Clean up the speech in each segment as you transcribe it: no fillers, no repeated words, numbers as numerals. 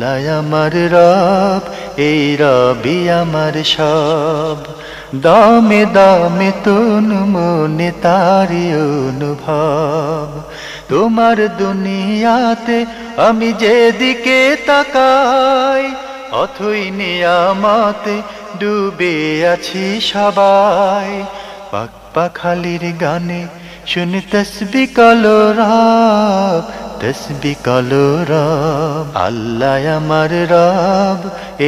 আল্লাহ আমার রব, এই রবি আমার সব। দামে দামে তন মনে তারি অনুভব। তোমার দুনিয়াতে আমি যেদিকে তাকাই, অথই নিয়ামতে ডুবে আছি সবাই। পাক পাখালির গানে শুনি তসবিহ কালো রব, তসবিহ কালো রব। আল্লাহ আমার রব,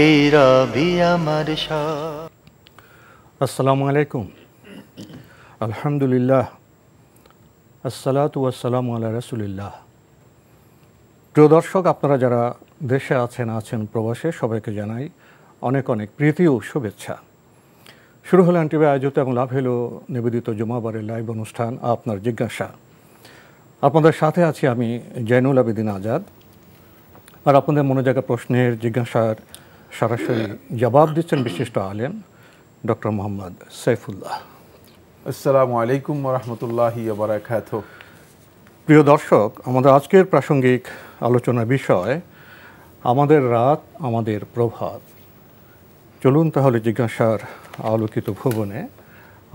এই রবি আমার সব। আসসালামু আলাইকুম। আলহামদুলিল্লাহ, আসসালাতু ওয়াসসালামু আলা রাসূলিল্লাহ। প্রিয় দর্শক, আপনারা যারা দেশে আছেন প্রবাসে, সবাইকে জানাই অনেক অনেক প্রীতি ও শুভেচ্ছা। শুরু হলো এনটিভি আয়োজিত এবং লাভ হলো নিবেদিত জুমাবারের লাইভ অনুষ্ঠান আপনার জিজ্ঞাসা। আপনাদের সাথে আছি আমি জয়নুল আবেদিন আজাদ। আর আপনাদের মনে জায়গা প্রশ্নের জিজ্ঞাসার সরাসরি জবাব দিচ্ছেন বিশিষ্ট আলেম ডক্টর মোহাম্মদ সাইফুল্লাহ। আসসালামু আলাইকুম ওয়া রাহমাতুল্লাহি ওয়া বারাকাতুহু। প্রিয় দর্শক, আমাদের আজকের প্রাসঙ্গিক আলোচনার বিষয় আমাদের রাত আমাদের প্রভাত। চলুন তাহলে জিজ্ঞাসার আলোকিত ভুবনে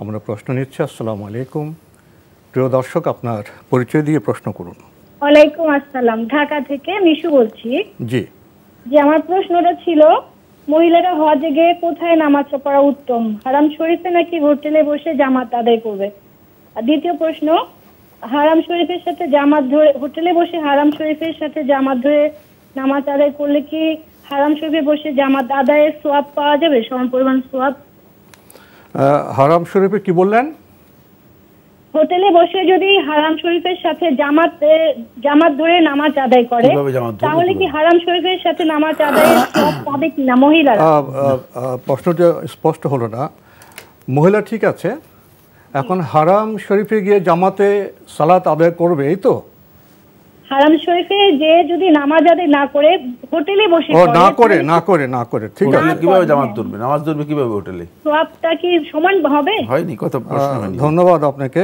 আমরা প্রশ্ন নিচ্ছি। আসসালামু আলাইকুম। প্রিয় দর্শক, আপনার পরিচয় দিয়ে প্রশ্ন করুন। ওয়ালাইকুম আসসালাম, ঢাকা থেকে মিশু বলছি। জি, আমার প্রশ্নটা ছিল, মহিলারা হজে গিয়ে কোথায় নামাজ পড়া উত্তম, হারাম শরীফে নাকি হোটেলে বসে জামাত আদায় করবে? আর দ্বিতীয় প্রশ্ন, হারাম শরীফের সাথে জামাত ধরে হোটেলে বসে হারাম শরীফের সাথে জামাত ধরে নামাজ আদায় করলে কি হারাম শরীফে বসে জামাত আদায়ের সওয়াব পাওয়া যাবে, সমান পরিমাণ সওয়াব? হারাম শরীফে কি বললেন? হোটেলে বসে যদি হারাম শরীফের সাথে জামাত ধরে নামাজ আদায় করে, তাহলে কি হারাম শরীফের সাথে নামাজ আদায়ের সওয়াব পাবে কিনা মহিলারা? প্রশ্নটা স্পষ্ট হলো না। মহিলা ঠিক আছে, এখন হারাম শরীফে গিয়ে জামাতে সালাত আদায় করবে, এই তো? হারাম শরীফে যে যদি নামাজ আদায় না করে হোটেলে বসে না করে ঠিক আছে, কিভাবে জামাত ধরবে, নামাজ ধরবে কিভাবে হোটেলে? সওয়াবটা কি সমান হবে? হয়নি, কত প্রশ্ন হয়নি। ধন্যবাদ আপনাকে।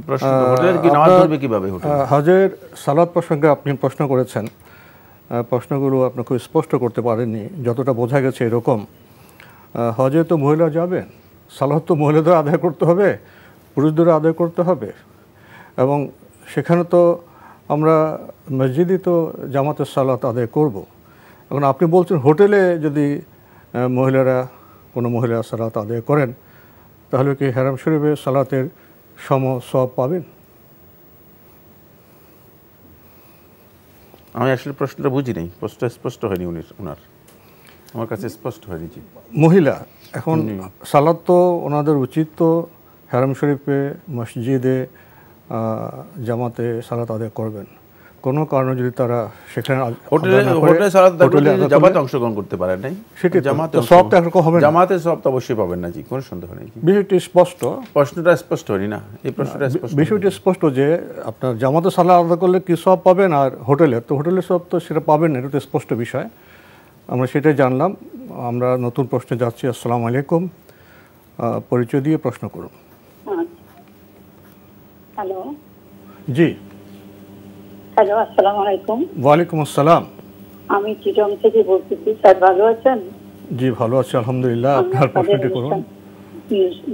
প্রশ্ন হোটেলে কি নামাজ ধরবে কিভাবে হোটেলে? হজের সালাত প্রসঙ্গে আপনি প্রশ্ন করেছেন, প্রশ্নগুলো আপনি খুব স্পষ্ট করতে পারেননি। যতটা বোঝা গেছে এরকম, হজে তো মহিলা যাবেন, সালাত তো মহিলাদের আদায় করতে হবে, পুরুষদের আদায় করতে হবে, এবং সেখানে তো আমরা মসজিদে তো জামাতের সালাত আদায় করব। এখন আপনি বলছেন হোটেলে যদি কোনো মহিলা সালাত আদায় করেন, তাহলে কি হারাম শরীফে সালাতের সম সওয়াব পাবেন? আমি আসলে প্রশ্নটা বুঝি নাই, প্রশ্নটা স্পষ্ট হয়নি ওনার, আমার কাছে স্পষ্ট হয়নি। জি, মহিলা এখন সালাত তো ওনাদের উচিত তো হারাম শরীফে মসজিদে জামাতে সালাত আদায় করবেন। কোনো কারণে যদি তারা সেখানে হোটেলে সালাত জামাতে অংশগ্রহণ করতে পারে নাই, সেটা জামাতে সওয়াবটা একরকম হবে না। জামাতে সওয়াব তো অবশ্যই পাবেন না। জি, কোনো সন্দেহ নেই। বিষয়টি স্পষ্ট, প্রশ্নটা স্পষ্ট হয়নি না, এই প্রশ্নটা স্পষ্ট। বিষয়টি স্পষ্ট যে আপনার জামাতে সালাত আদায় করলে কি সওয়াব পাবেন, আর হোটেলের সওয়াব তো সেটা পাবেন না, এটা তো স্পষ্ট বিষয়। আমরা সেটাই জানলাম। আমরা নতুন প্রশ্নে যাচ্ছি। আসসালামু আলাইকুম। পরিচয় দিয়ে প্রশ্ন করুন। হ্যালো। জি, হ্যালো, আসসালামু আলাইকুম। ওয়ালাইকুম আসসালাম। আমি চিটং থেকে বলতেছি। স্যার ভালো আছেন? জি, ভালো আছি আলহামদুলিল্লাহ। আপনার প্রশ্নটি করুন।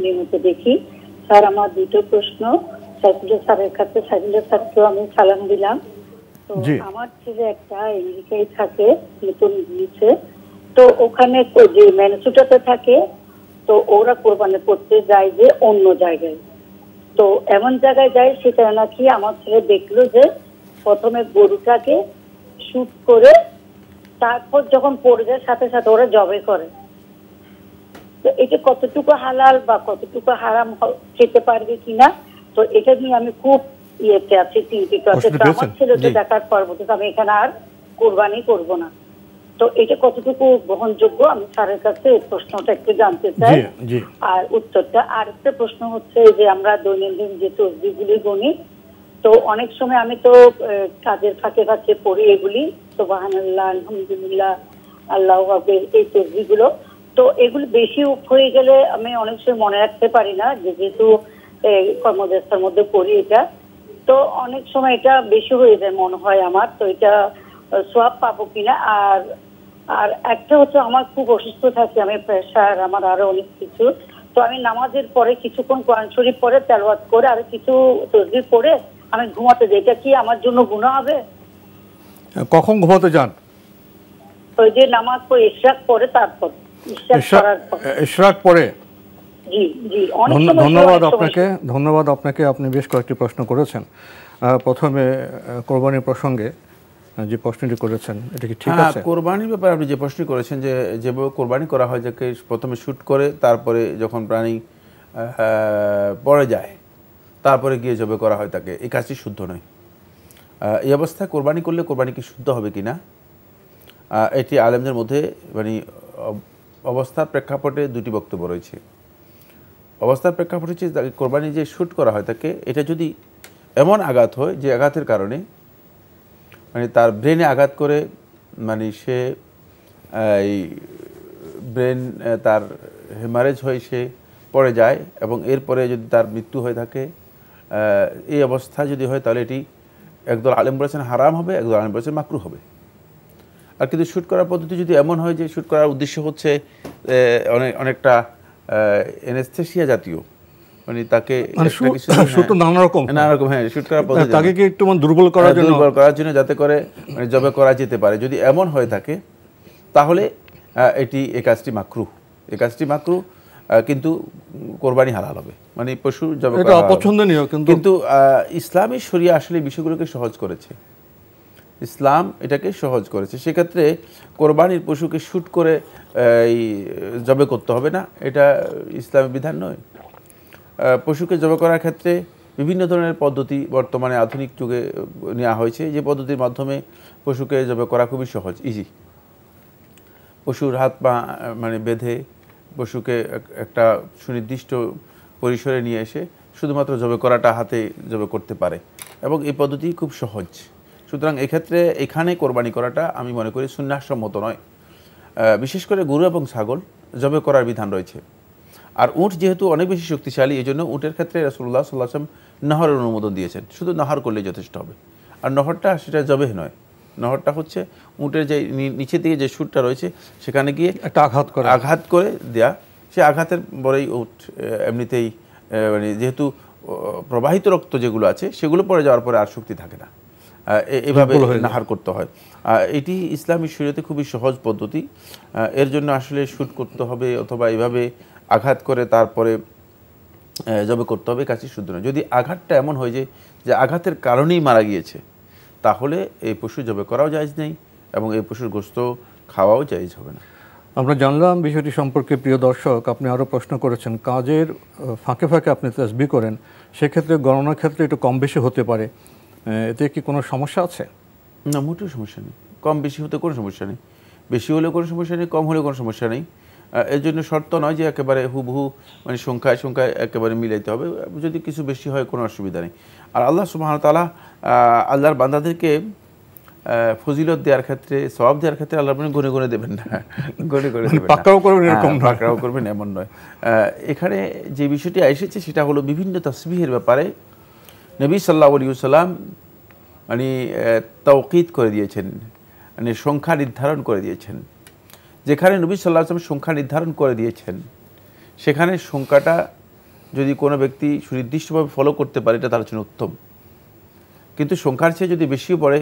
নিয়মিত দেখি স্যার। আমার দুটো প্রশ্ন সাইফুল্লাহ স্যারের কাছে। সাইফুল্লাহ স্যারকেও আমি সালাম দিলাম। তো আমার ছেলে একটা আমেরিকায় থাকে, নতুন গিয়েছে, তো ওখানে যে ম্যানসুটাতে থাকে, তো ওরা কোরবানি করতে যায় যে অন্য জায়গায়, তো এমন জায়গায় যায় সেটা নাকি আমার ছেলে দেখলো যে প্রথমে গরুটাকে শুট করে তারপর যখন পড়ে যায় সাথে সাথে ওরা জবে করে। তো এটা কতটুকু হালাল বা কতটুকু হারাম খেতে পারবে কিনা, তো এটা নিয়ে আমি খুব ইয়েতে আছি, চিন্তিত আছে। তো আমার ছেলেকে দেখার পর বলতে আমি এখানে আর কোরবানি করব না, তো এটা কতটুকু গ্রহণযোগ্য আমি স্যারের কাছে এই প্রশ্নটা একটু জানতে চাই আর উত্তরটা। আর একটা প্রশ্ন হচ্ছে যে আমরা দৈনন্দিন যে তসবিহগুলি গুনি, তো অনেক সময় আমি তো কাজের ফাঁকে ফাঁকে পড়ি এগুলি, সুবহানাল্লাহ, আলহামদুলিল্লাহ, আল্লাহু আকবার, এই তসবিহগুলো। তো এগুলো বেশি হয়ে গেলে আমি অনেক সময় মনে রাখতে পারি না, যেহেতু কর্মব্যস্তার মধ্যে পড়ি এটা, তো অনেক সময় এটা বেশি হয়ে যায় মনে হয় আমার। তো এটা সোয়াব পাবো কিনা। আর আর একটা হচ্ছে আমার খুব অসুস্থ থাকি, আমি প্রেশার, আমার আরো অনেক কিছু। তো আমি নামাজের পরে কিছুক্ষণ কোরআন শরীফ পড়ে তেলাওয়াত করে আর কিছু তাসবিহ পড়ে আমি ঘুমাতে যাই, এটা কি আমার জন্য গুনাহ হবে? কখন ঘুমাতে যান? ওই যে নামাজ পড়ে ইশরাক পরে, তারপর ইশরাক পরে। জি জি, ধন্যবাদ আপনাকে। আপনি বেশ কয়েকটি প্রশ্ন করেছেন। প্রথমে কোরবানির প্রসঙ্গে যে প্রশ্নটি করেছেন, এটা কি ঠিক আছে? কোরবানির ব্যাপারে আপনি যে প্রশ্ন করেছেন, যে যেভাবে কোরবানি করা হয়, যাকে প্রথমে শুট করে তারপরে যখন প্রাণী পড়ে যায় তারপরে গিয়ে জবে করা হয়, তাকে এই কাজটি শুদ্ধ নয়। এই অবস্থায় কোরবানি করলে কোরবানি কি শুদ্ধ হবে কিনা, এটি আলেমদের মধ্যে মানে অবস্থার প্রেক্ষাপটে দুটি বক্তব্য রয়েছে। অবস্থার প্রেক্ষাপট হচ্ছে কোরবানি যে শুট করা হয় তাকে, এটা যদি এমন আঘাত হয় যে আঘাতের কারণে মানে তার ব্রেনে আঘাত করে, মানে সে এই ব্রেন তার হেমারেজ হয়ে সে পড়ে যায় এবং এরপরে যদি তার মৃত্যু হয়ে থাকে, এই অবস্থা যদি হয় তাহলে এটি একদল আলেম বলেছেন হারাম হবে, একদল আলেম বলেছেন মাকরু হবে। আর কিন্তু শ্যুট করার পদ্ধতি যদি এমন হয় যে শ্যুট করার উদ্দেশ্য হচ্ছে অনেকটা অ্যানেস্থেসিয়া জাতীয়, মানে তাকে নানা রকম হ্যাঁ শ্যুট করার পদ্ধতি তাকে কি একটু দুর্বল করার জন্য যাতে করে মানে জবে করা যেতে পারে, যদি এমন হয়ে থাকে তাহলে এটি এই কাজটি মাকরু, এই কাজটি মাকরু, কিন্তু কোরবানি হালাল হবে, মানে পশু জবে করা অপছন্দনীয়। কিন্তু ইসলামী শরিয়া আসলে বিষয়গুলোকে সহজ করেছে, ইসলাম এটাকে সহজ করেছে। সেক্ষেত্রে কোরবানির পশুকে শ্যুট করে এই জবে করতে হবে না, এটা ইসলামী বিধান নয়। পশুকে জবে করার ক্ষেত্রে বিভিন্ন ধরনের পদ্ধতি বর্তমানে আধুনিক যুগে নেওয়া হয়েছে, যে পদ্ধতির মাধ্যমে পশুকে জবে করা খুবই সহজ, ইজি। পশুর হাত পা মানে বেঁধে পশুকে একটা সুনির্দিষ্ট পরিসরে নিয়ে এসে শুধুমাত্র জবে করাটা হাতে জবে করতে পারে, এবং এই পদ্ধতি খুব সহজ। সুতরাং এক্ষেত্রে এখানে কোরবানি করাটা আমি মনে করি সুন্নাহসম্মত নয়। বিশেষ করে গরু এবং ছাগল জবে করার বিধান রয়েছে। আর উট যেহেতু অনেক বেশি শক্তিশালী, এই জন্য উটের ক্ষেত্রে রাসূলুল্লাহ সাল্লাল্লাহু আলাইহি ওয়াসাল্লাম নহরের অনুমোদন দিয়েছেন, শুধু নহর করলেই যথেষ্ট হবে। আর নহরটা সেটা জবেহ নয়, নহরটা হচ্ছে উটের যে নিচে দিকে যে সুরটা রয়েছে সেখানে গিয়ে একটা আঘাত করে দেয়া, সে আঘাতের পরেই উট এমনিতেই মানে যেহেতু প্রবাহিত রক্ত যেগুলো আছে সেগুলো পড়ে যাওয়ার পরে আর শক্তি থাকে না, এভাবে নাহার করতে হয়। এটি ইসলামী শরীয়তে খুবই সহজ পদ্ধতি। এর জন্য আসলে শুট করতে হবে অথবা এইভাবে আঘাত করে তারপরে জবে করতে হবে, কাজটি শুদ্ধ নয়। যদি আঘাতটা এমন হয় যে আঘাতের কারণেই মারা গিয়েছে, তাহলে এই পশু জবে করাও জায়েজ নেই এবং এই পশুর গোশত খাওয়াও জায়েজ হবে না। আমরা জানলাম বিষয়টি সম্পর্কে। প্রিয় দর্শক, আপনি আরও প্রশ্ন করেছেন, কাজের ফাঁকে ফাঁকে আপনি তাসবিহ করেন, সেক্ষেত্রে গণনার ক্ষেত্রে একটু কম বেশি হতে পারে, এতে কি কোনো সমস্যা আছে? না, মোটেও সমস্যা নেই। কম বেশি হতে কোনো সমস্যা নেই, বেশি হলেও কোনো সমস্যা নেই, কম হলেও কোনো সমস্যা নেই। এর জন্য শর্ত নয় যে একেবারে হুবহু মানে সংখ্যায় একেবারে মিলাইতে হবে, যদি কিছু বেশি হয় কোনো অসুবিধা নেই। আর আল্লাহ সুবহানাহু ওয়া তাআলা আল্লাহর বান্দাদেরকে ফজিলত দেওয়ার ক্ষেত্রে, সওয়াব দেওয়ার ক্ষেত্রে আল্লাহ গুনে গুনে দেবেন না, গুনে গুনে দেবেন না, পাকড়াও করবেন এমন নয়। এখানে যে বিষয়টি এসেছে সেটা হলো বিভিন্ন তাসবিহের ব্যাপারে নবী সাল্লাল্লাহু আলাইহি ওয়াসাল্লাম মানে তাওকীদ করে দিয়েছেন, মানে সংখ্যা নির্ধারণ করে দিয়েছেন। যেখানে নবী সাল্লাল্লাহু আলাইহি ওয়াসাল্লাম সংখ্যা নির্ধারণ করে দিয়েছেন, সেখানে সংখ্যাটা যদি কোনো ব্যক্তি সুনির্দিষ্টভাবে ফলো করতে পারে এটা তার জন্য উত্তম, কিন্তু সংখ্যার চেয়ে যদি বেশিও পড়ে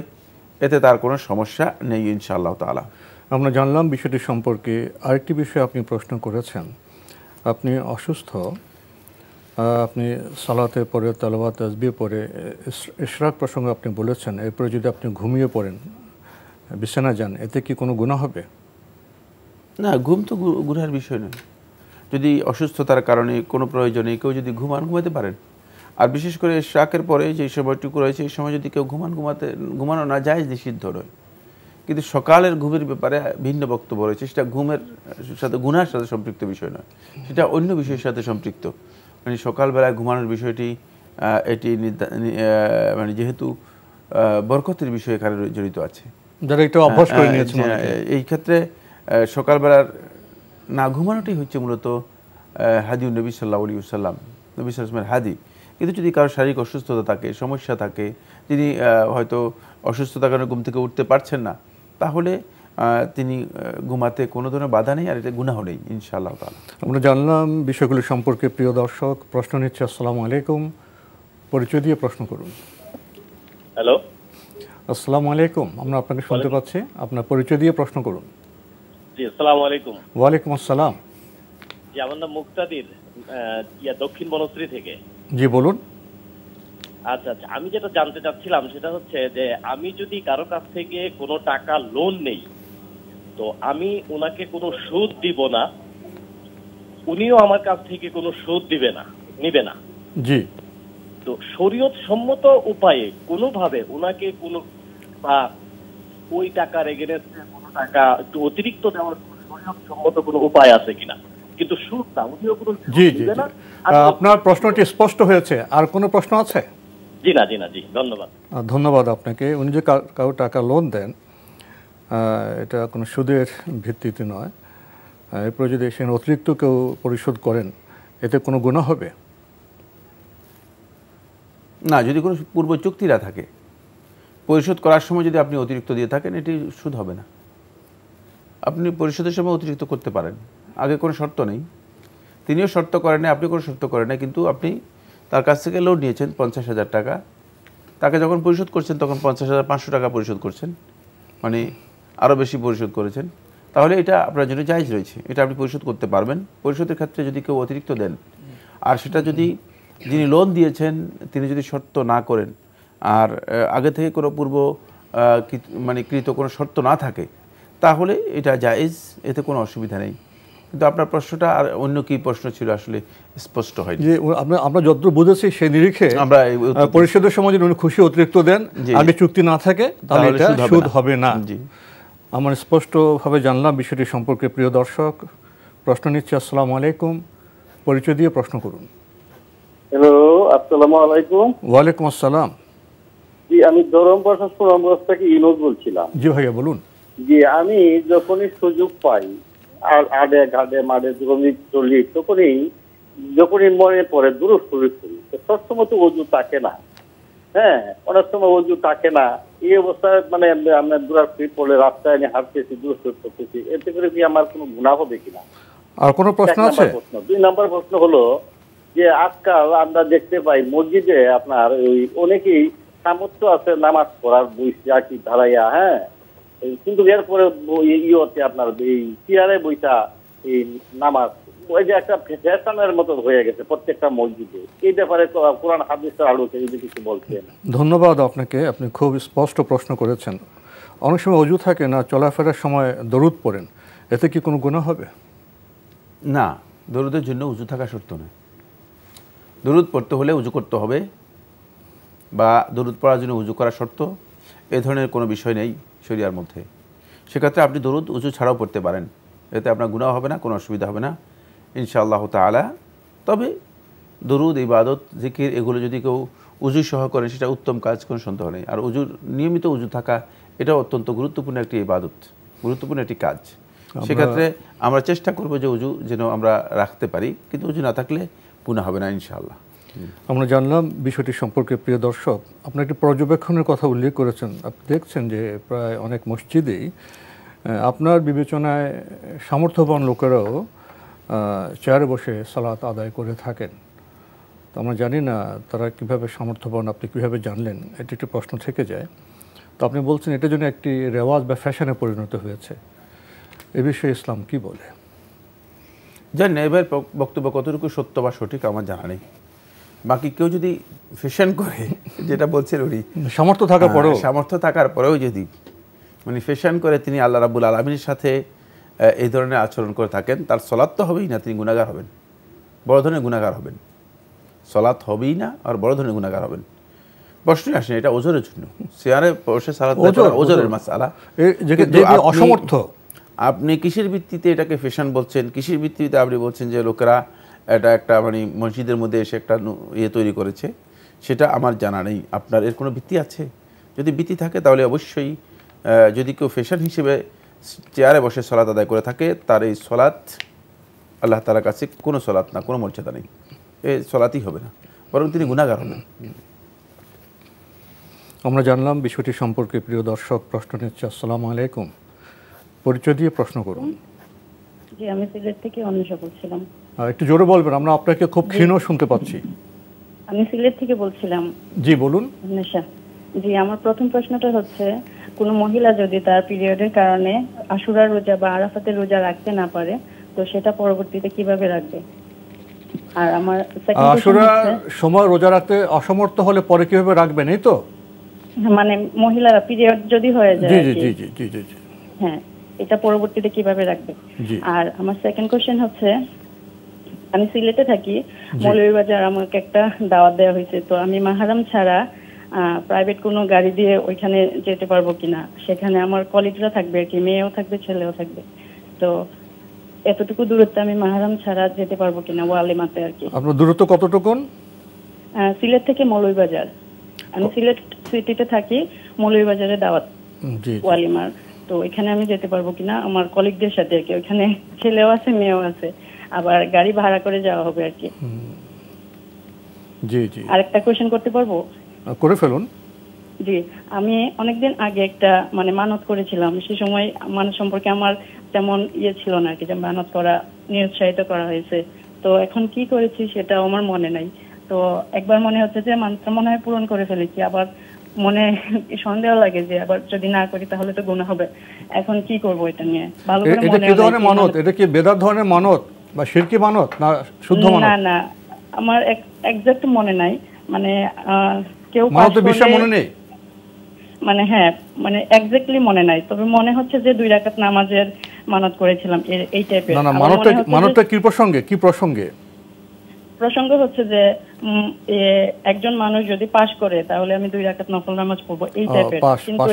এতে তার কোনো সমস্যা নেই ইনশাআল্লাহ তাআলা। আমরা জানলাম বিষয়টি সম্পর্কে। আরেকটি বিষয় আপনি প্রশ্ন করেছেন, আপনি অসুস্থ, আপনি সালাতের পরে তেলাওয়াত তাসবিহ পরে ইশরাক প্রসঙ্গে আপনি বলেছেন, এরপরে যদি আপনি ঘুমিয়ে পড়েন, বিছানা যান, এতে কি কোনো গুনাহ হবে? না, ঘুম তো গুনাহের বিষয় নয়। যদি অসুস্থতার কারণে কোনো প্রয়োজনে কেউ যদি ঘুমাতে পারেন, আর বিশেষ করে ইশরাকের পরে যে সময়টুকু রয়েছে এই সময় যদি কেউ ঘুমানো না যায়, নিষিদ্ধ নয়। কিন্তু সকালের ঘুমের ব্যাপারে ভিন্ন বক্তব্য রয়েছে, সেটা ঘুমের সাথে গুনাহের সাথে সম্পৃক্ত বিষয় নয়, সেটা অন্য বিষয়ের সাথে সম্পৃক্ত। মানে সকালবেলায় ঘুমানোর বিষয়টি এটি মানে যেহেতু বরকতের বিষয় এখানে জড়িত আছে, যারা একটু অভ্যাস করে নিয়েছে, এই ক্ষেত্রে সকালবেলার না ঘুমানোটাই হচ্ছে মূলত হাদিউন নবী সাল্লাল্লাহু আলাইহি ওয়াসাল্লাম, নবী সাল্লাল্লাহু আলাইহি ওয়াসাল্লামের হাদি। কিন্তু যদি কারো শারীরিক অসুস্থতা থাকে, সমস্যা থাকে, যিনি হয়তো অসুস্থতার কারণে ঘুম থেকে উঠতে পারছেন না, তাহলে তিনি ঘুমাতে কোনো ধরনের বাধা নেই, আর এটা গুনাহ নেই ইনশাআল্লাহ তাআলা। আমরা জানলাম বিষয়গুলি সম্পর্কে। প্রিয় দর্শক, প্রশ্ন নিচ্ছে। আসসালামু আলাইকুম, পরিচয় দিয়ে প্রশ্ন করুন। হ্যালো, আসসালামু আলাইকুম, আমরা আপনাকে শুনতে পাচ্ছি, আপনার পরিচয় দিয়ে প্রশ্ন করুন। জি আসসালামু আলাইকুম। ওয়ালাইকুম আসসালাম। জি, আমার নাম মুক্তাদির, দক্ষিণ বনশ্রী থেকে। জি বলুন। আচ্ছা আচ্ছা, আমি যেটা জানতে চাচ্ছিলাম সেটা হচ্ছে যে আমি যদি কারো কাছ থেকে কোনো টাকা লোন নেই, তো আমি ওনাকে কোনো সুদ দিব না, উনিও আমার কাছ থেকে কোনো সুদ নিবে না। জি। তো শরীয়ত সম্মত উপায়ে কোনোভাবে ওনাকে কোনো বা ওই টাকার এগেনস্টে কোনো টাকা একটু অতিরিক্ত দেওয়ার শরীয়ত সম্মত কোনো উপায় আছে কিনা? কিন্তু সুদ না, উনিও কোনো জি জি, আপনার প্রশ্নটি স্পষ্ট হয়েছে। আর কোনো প্রশ্ন আছে? জি না, জি, ধন্যবাদ। ধন্যবাদ আপনাকে। উনি যে কারো টাকা লোন দেন, এটা কোনো সুদের ভিত্তিতে নয়। এরপরে যদি সেখানে অতিরিক্ত কেউ পরিশোধ করেন, এতে কোনো গুনাহ হবে না। যদি কোনো পূর্ব চুক্তি না থাকে, পরিশোধ করার সময় যদি আপনি অতিরিক্ত দিয়ে থাকেন, এটি সুদ হবে না। আপনি পরিশোধের সময় অতিরিক্ত করতে পারেন, আগে কোনো শর্ত নেই। তিনিও শর্ত করেন না, আপনি কোনো শর্ত করেন না, কিন্তু আপনি তার কাছ থেকে লোন নিয়েছেন 50,000 টাকা, তাকে যখন পরিশোধ করছেন তখন 50,500 টাকা পরিশোধ করছেন, মানে আরও বেশি পরিশোধ করেছেন, তাহলে এটা আপনার জন্য জায়েজ রয়েছে, এটা আপনি পরিশোধ করতে পারবেন। পরিশোধের ক্ষেত্রে যদি কেউ অতিরিক্ত দেন, আর সেটা যদি যিনি লোন দিয়েছেন তিনি যদি শর্ত না করেন, আর আগে থেকে কোনো পূর্ব মানে কৃত কোনো শর্ত না থাকে, তাহলে এটা জায়েজ, এতে কোনো অসুবিধা নেই। কিন্তু আপনার প্রশ্নটা আর অন্য কি প্রশ্ন ছিল আসলে স্পষ্ট হয়নি। যে আমরা যতদূর বুঝেছি সেই নিরিখে আমরা পরিশোধের সময় যদি উনি খুশি অতিরিক্ত দেন, আগে চুক্তি না থাকে, তাহলে এটা সুদ হবে না। আমরা স্পষ্টভাবে জানলাম বিষয়টি সম্পর্কে। প্রিয় দর্শক, প্রশ্ন নিচ্ছে। আসসালামু আলাইকুম, পরিচয় দিয়ে প্রশ্ন করুন। হ্যালো, আসসালামু আলাইকুম। ওয়ালাইকুম আসসালাম। জি, আমি ধরমপাড়া থেকে ইনোজ বলছিলাম। জি ভাইয়া বলুন। জি, আমি যখনই সুযোগ পাই, আর আডে ঘাটে মাঠে জমি চলি, যখনই মনে পড়ে দুরূহ শরীফ করি। সবসময় তো ওযু থাকে না, হ্যাঁ, অনেক সময় ওযু থাকে না। এই অবস্থায় মানে আমরা দুরূহ শরীফ পড়লে রাস্তায় আমি হাঁটতেছি, দুরূহ শরীফ করতেছি, এতে করে কি আমার কোনো গুনাহ হবে কিনা? আর কোনো প্রশ্ন আছে? 2 নম্বর প্রশ্ন হলো যে আজকাল আমরা দেখতে পাই মসজিদে আপনার ওই অনেকেই সামর্থ্য আছে নামাজ পড়ার বইসা কি ধারাইয়া, হ্যাঁ, কিন্তু এরপরে ইয়েতে আপনার এই চেয়ারে বইটা এই নামাজ, ওই যে একটা ফ্যাশনের মতো হয়ে গেছে প্রত্যেকটা মসজিদে। এই ব্যাপারে কোরআন হাদিসের আলোকে যদি কিছু বলছেন। ধন্যবাদ আপনাকে, আপনি খুব স্পষ্ট প্রশ্ন করেছেন। অনেক সময় অজু থাকে না, চলাফেরার সময় দরুদ পড়েন, এতে কি কোনো গুনাহ হবে? না, দরুদের জন্য উজু থাকা শর্ত নয়। দরুদ পড়তে হলে উজু করতে হবে, বা দরুদ পড়ার জন্য উজু করা শর্ত, এ ধরনের কোনো বিষয় নেই শরিয়ার মধ্যে। সেক্ষেত্রে আপনি দরুদ উজু ছাড়াও পড়তে পারেন, এতে আপনার গুনাহ হবে না, কোনো অসুবিধা হবে না ইনশাআল্লাহ তাআলা। তবে দরুদ, ইবাদত, জিকির এগুলো যদি কেউ উজু সহ করে, সেটা উত্তম কাজ, কোনো সন্দেহ নেই। আর নিয়মিত উজু থাকা এটাও অত্যন্ত গুরুত্বপূর্ণ একটি ইবাদত, গুরুত্বপূর্ণ একটি কাজ। সেক্ষেত্রে আমরা চেষ্টা করব যে উজু যেন আমরা রাখতে পারি, কিন্তু উজু না থাকলে গুনাহ হবে না ইনশাআল্লাহ। আমরা জানলাম বিষয়টি সম্পর্কে। প্রিয় দর্শক, আপনার একটি পর্যবেক্ষণের কথা উল্লেখ করেছেন। আপনি দেখছেন যে প্রায় অনেক মসজিদেই আপনার বিবেচনায় সামর্থ্যবান লোকেরাও চেয়ারে বসে সালাত আদায় করে থাকেন। তো আমরা জানি না তারা কীভাবে সামর্থ্যবান, আপনি কীভাবে জানলেন, এটি একটি প্রশ্ন থেকে যায়। তো আপনি বলছেন এটার জন্য একটি রেওয়াজ বা ফ্যাশনে পরিণত হয়েছে, এ বিষয়ে ইসলাম কি বলে? জানি না এবার বক্তব্য কতটুকু সত্য বা সঠিক আমার জানা নেই। বাকি কেউ যদি ফ্যাশন করে, যেটা বলছেন উনি, সামর্থ্য থাকার পরেও যদি মানে ফ্যাশন করে তিনি আল্লাহ রাব্বুল আলামিনের সাথে এই ধরনের আচরণ করে থাকেন, তার সলাৎ তো হবেই না, তিনি গুনাহগার হবেন, বড় ধরনের গুনাহগার হবেন। সলাৎ হবেই না, আর বড় ধরনের গুনাহগার হবেন। প্রশ্নই আসেন, এটা ওজরের জন্য। চেয়ারে বসে সালাত ওজরের মাসআলা, অসমর্থ। আপনি কিসের ভিত্তিতে এটাকে ফ্যাশন বলছেন? কিসের ভিত্তিতে আপনি বলছেন যে লোকেরা এটা একটা মানে মসজিদের মধ্যে এসে একটা তৈরি করেছে? সেটা আমার জানা নেই। আপনার এর কোনো ভিত্তি আছে? যদি ভিত্তি থাকে তাহলে অবশ্যই, যদি কেউ ফ্যাশন হিসেবে চেয়ারে বসে সলাত আদায় করে থাকে, তার এই সলাত আল্লাহ তাআলার কাছে কোনো সলাত না, কোনো মর্যাদা নেই, এই সলাতই হবে না, বরং তিনি গুনাহগার হবেন। আমরা জানলাম বিষয়টি সম্পর্কে। প্রিয় দর্শক প্রশ্ন নিচ্ছে। আসসালামু আলাইকুম, পরিচয় দিয়ে প্রশ্ন করুন। জি, আমি সিলেট থেকে অন্বেষা বলছিলাম। একটু জোরে বলবেন, আমরা আপনাকে খুব ক্ষীণ শুনতে পাচ্ছি। আমি সিলেট থেকে বলছিলাম। জি বলুন। অন্বেষা। জি, আমার প্রথম প্রশ্নটা হচ্ছে, কোনো মহিলা যদি তার পিরিয়ডের কারণে আশুরার রোজা বা আরাফাতের রোজা রাখতে না পারে, তো সেটা পরবর্তীতে কিভাবে রাখবে? আর আমার আশুরার সময় রোজা রাখতে অসমর্থ হলে পরে কিভাবে রাখবেন, এই তো? মানে মহিলারা পিরিয়ড যদি হয়ে যায়। জি জি জি জি জি জি জি। হ্যাঁ, এটা পরবর্তীতে কিভাবে রাখবে? আর আমার সেকেন্ড কোশ্চেন হচ্ছে, আমি সিলেটে থাকি, মৌলভীবাজার আমাকে একটা দাওয়াত দেওয়া হয়েছে, তো আমি মাহরম ছাড়া প্রাইভেট কোনো গাড়ি দিয়ে ওইখানে যেতে পারবো কিনা? সেখানে আমার কলিগরা থাকবে আর কি, মেয়েও থাকবে ছেলেও থাকবে, তো এতটুকু দূরত্বে আমি মাহরম ছাড়া যেতে পারবো কিনা ওয়ালিমাতে আর কি। আপনার দূরত্ব কতটুকুন? সিলেট থেকে মৌলভীবাজার। আমি সিলেট সিটিতে থাকি, মৌলভীবাজারে দাওয়াত ওয়ালিমার, তো এখানে আমি যেতে পারবো কিনা আমার কলিগদের সাথে আর কি। ওইখানে ছেলেও আছে মেয়েও আছে, আবার গাড়ি ভাড়া করে যাওয়া হবে আর কি। জি জি। আরেকটা কোশ্চেন করতে পারবো? করে ফেলুন। জি, আমি অনেকদিন আগে একটা মানে মানত করেছিলাম, সে সময় মানত সম্পর্কে আমার তেমন ছিল না আর কি, যে মানত করা নিরুৎসাহিত করা হয়েছে। তো এখন কি করেছি সেটা আমার মনে নাই, তো একবার মনে হচ্ছে যে মানতটা মনে হয় পূরণ করে ফেলেছি, আবার মনে সন্দেহ লাগে যে আবার যদি না করি তাহলে তো গুনাহ হবে। এখন কি করব এটা নিয়ে? ভালো করে এটা কি ধরনের মানত? এটা কি বেদাত ধরনের মানত বা শিরকি মানত না শুদ্ধ মানত? না না, আমার এক্সাক্ট মনে নাই, মানে কেউ মানত বিষয় মনে নেই, মানে হ্যাঁ মানে এক্স্যাক্টলি মনে নাই, তবে মনে হচ্ছে যে 2 রাকাত নামাজের মানত করেছিলাম এই টাইপের। না না, মানতটা কি প্রসঙ্গে, কি প্রসঙ্গে? প্রসঙ্গ হচ্ছে যে একজন মানুষ যদি পাশ করে তাহলে আমি 2 রাকাত নফল নামাজ পড়বো এই টাইপের, কিন্তু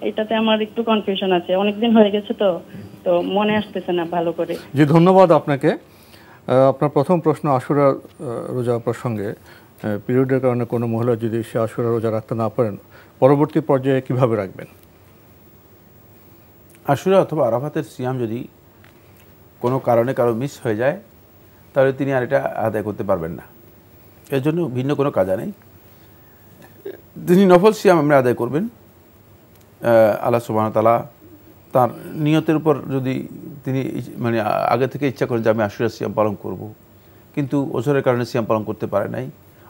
এটাতে আমার একটু কনফিউশন আছে, অনেকদিন হয়ে গেছে তো তো মনে আসতেছে না ভালো করে। জি ধন্যবাদ আপনাকে। আপনার প্রথম প্রশ্ন আশুরা রোজা প্রসঙ্গে, পিরিয়ডের কারণে কোনো মহিলা যদি সে আশুরা রোজা রাখতে না পারেন পরবর্তী পর্যায়ে কিভাবে রাখবেন? আশুরা অথবা আরাফাতের সিয়াম যদি কোনো কারণে কারো মিস হয়ে যায় তাহলে তিনি আর এটা আদায় করতে পারবেন না, এর জন্য ভিন্ন কোনো কাজা নেই। তিনি নফল সিয়াম আমরা আদায় করবেন। আল্লাহ সুবহানাহু ওয়া তাআলা তার নিয়তের উপর যদি তিনি মানে আগে থেকে ইচ্ছা করেন যে আমি আশুরা সিয়াম পালন করব, কিন্তু ওজরের কারণে সিয়াম পালন করতে পারে নাই,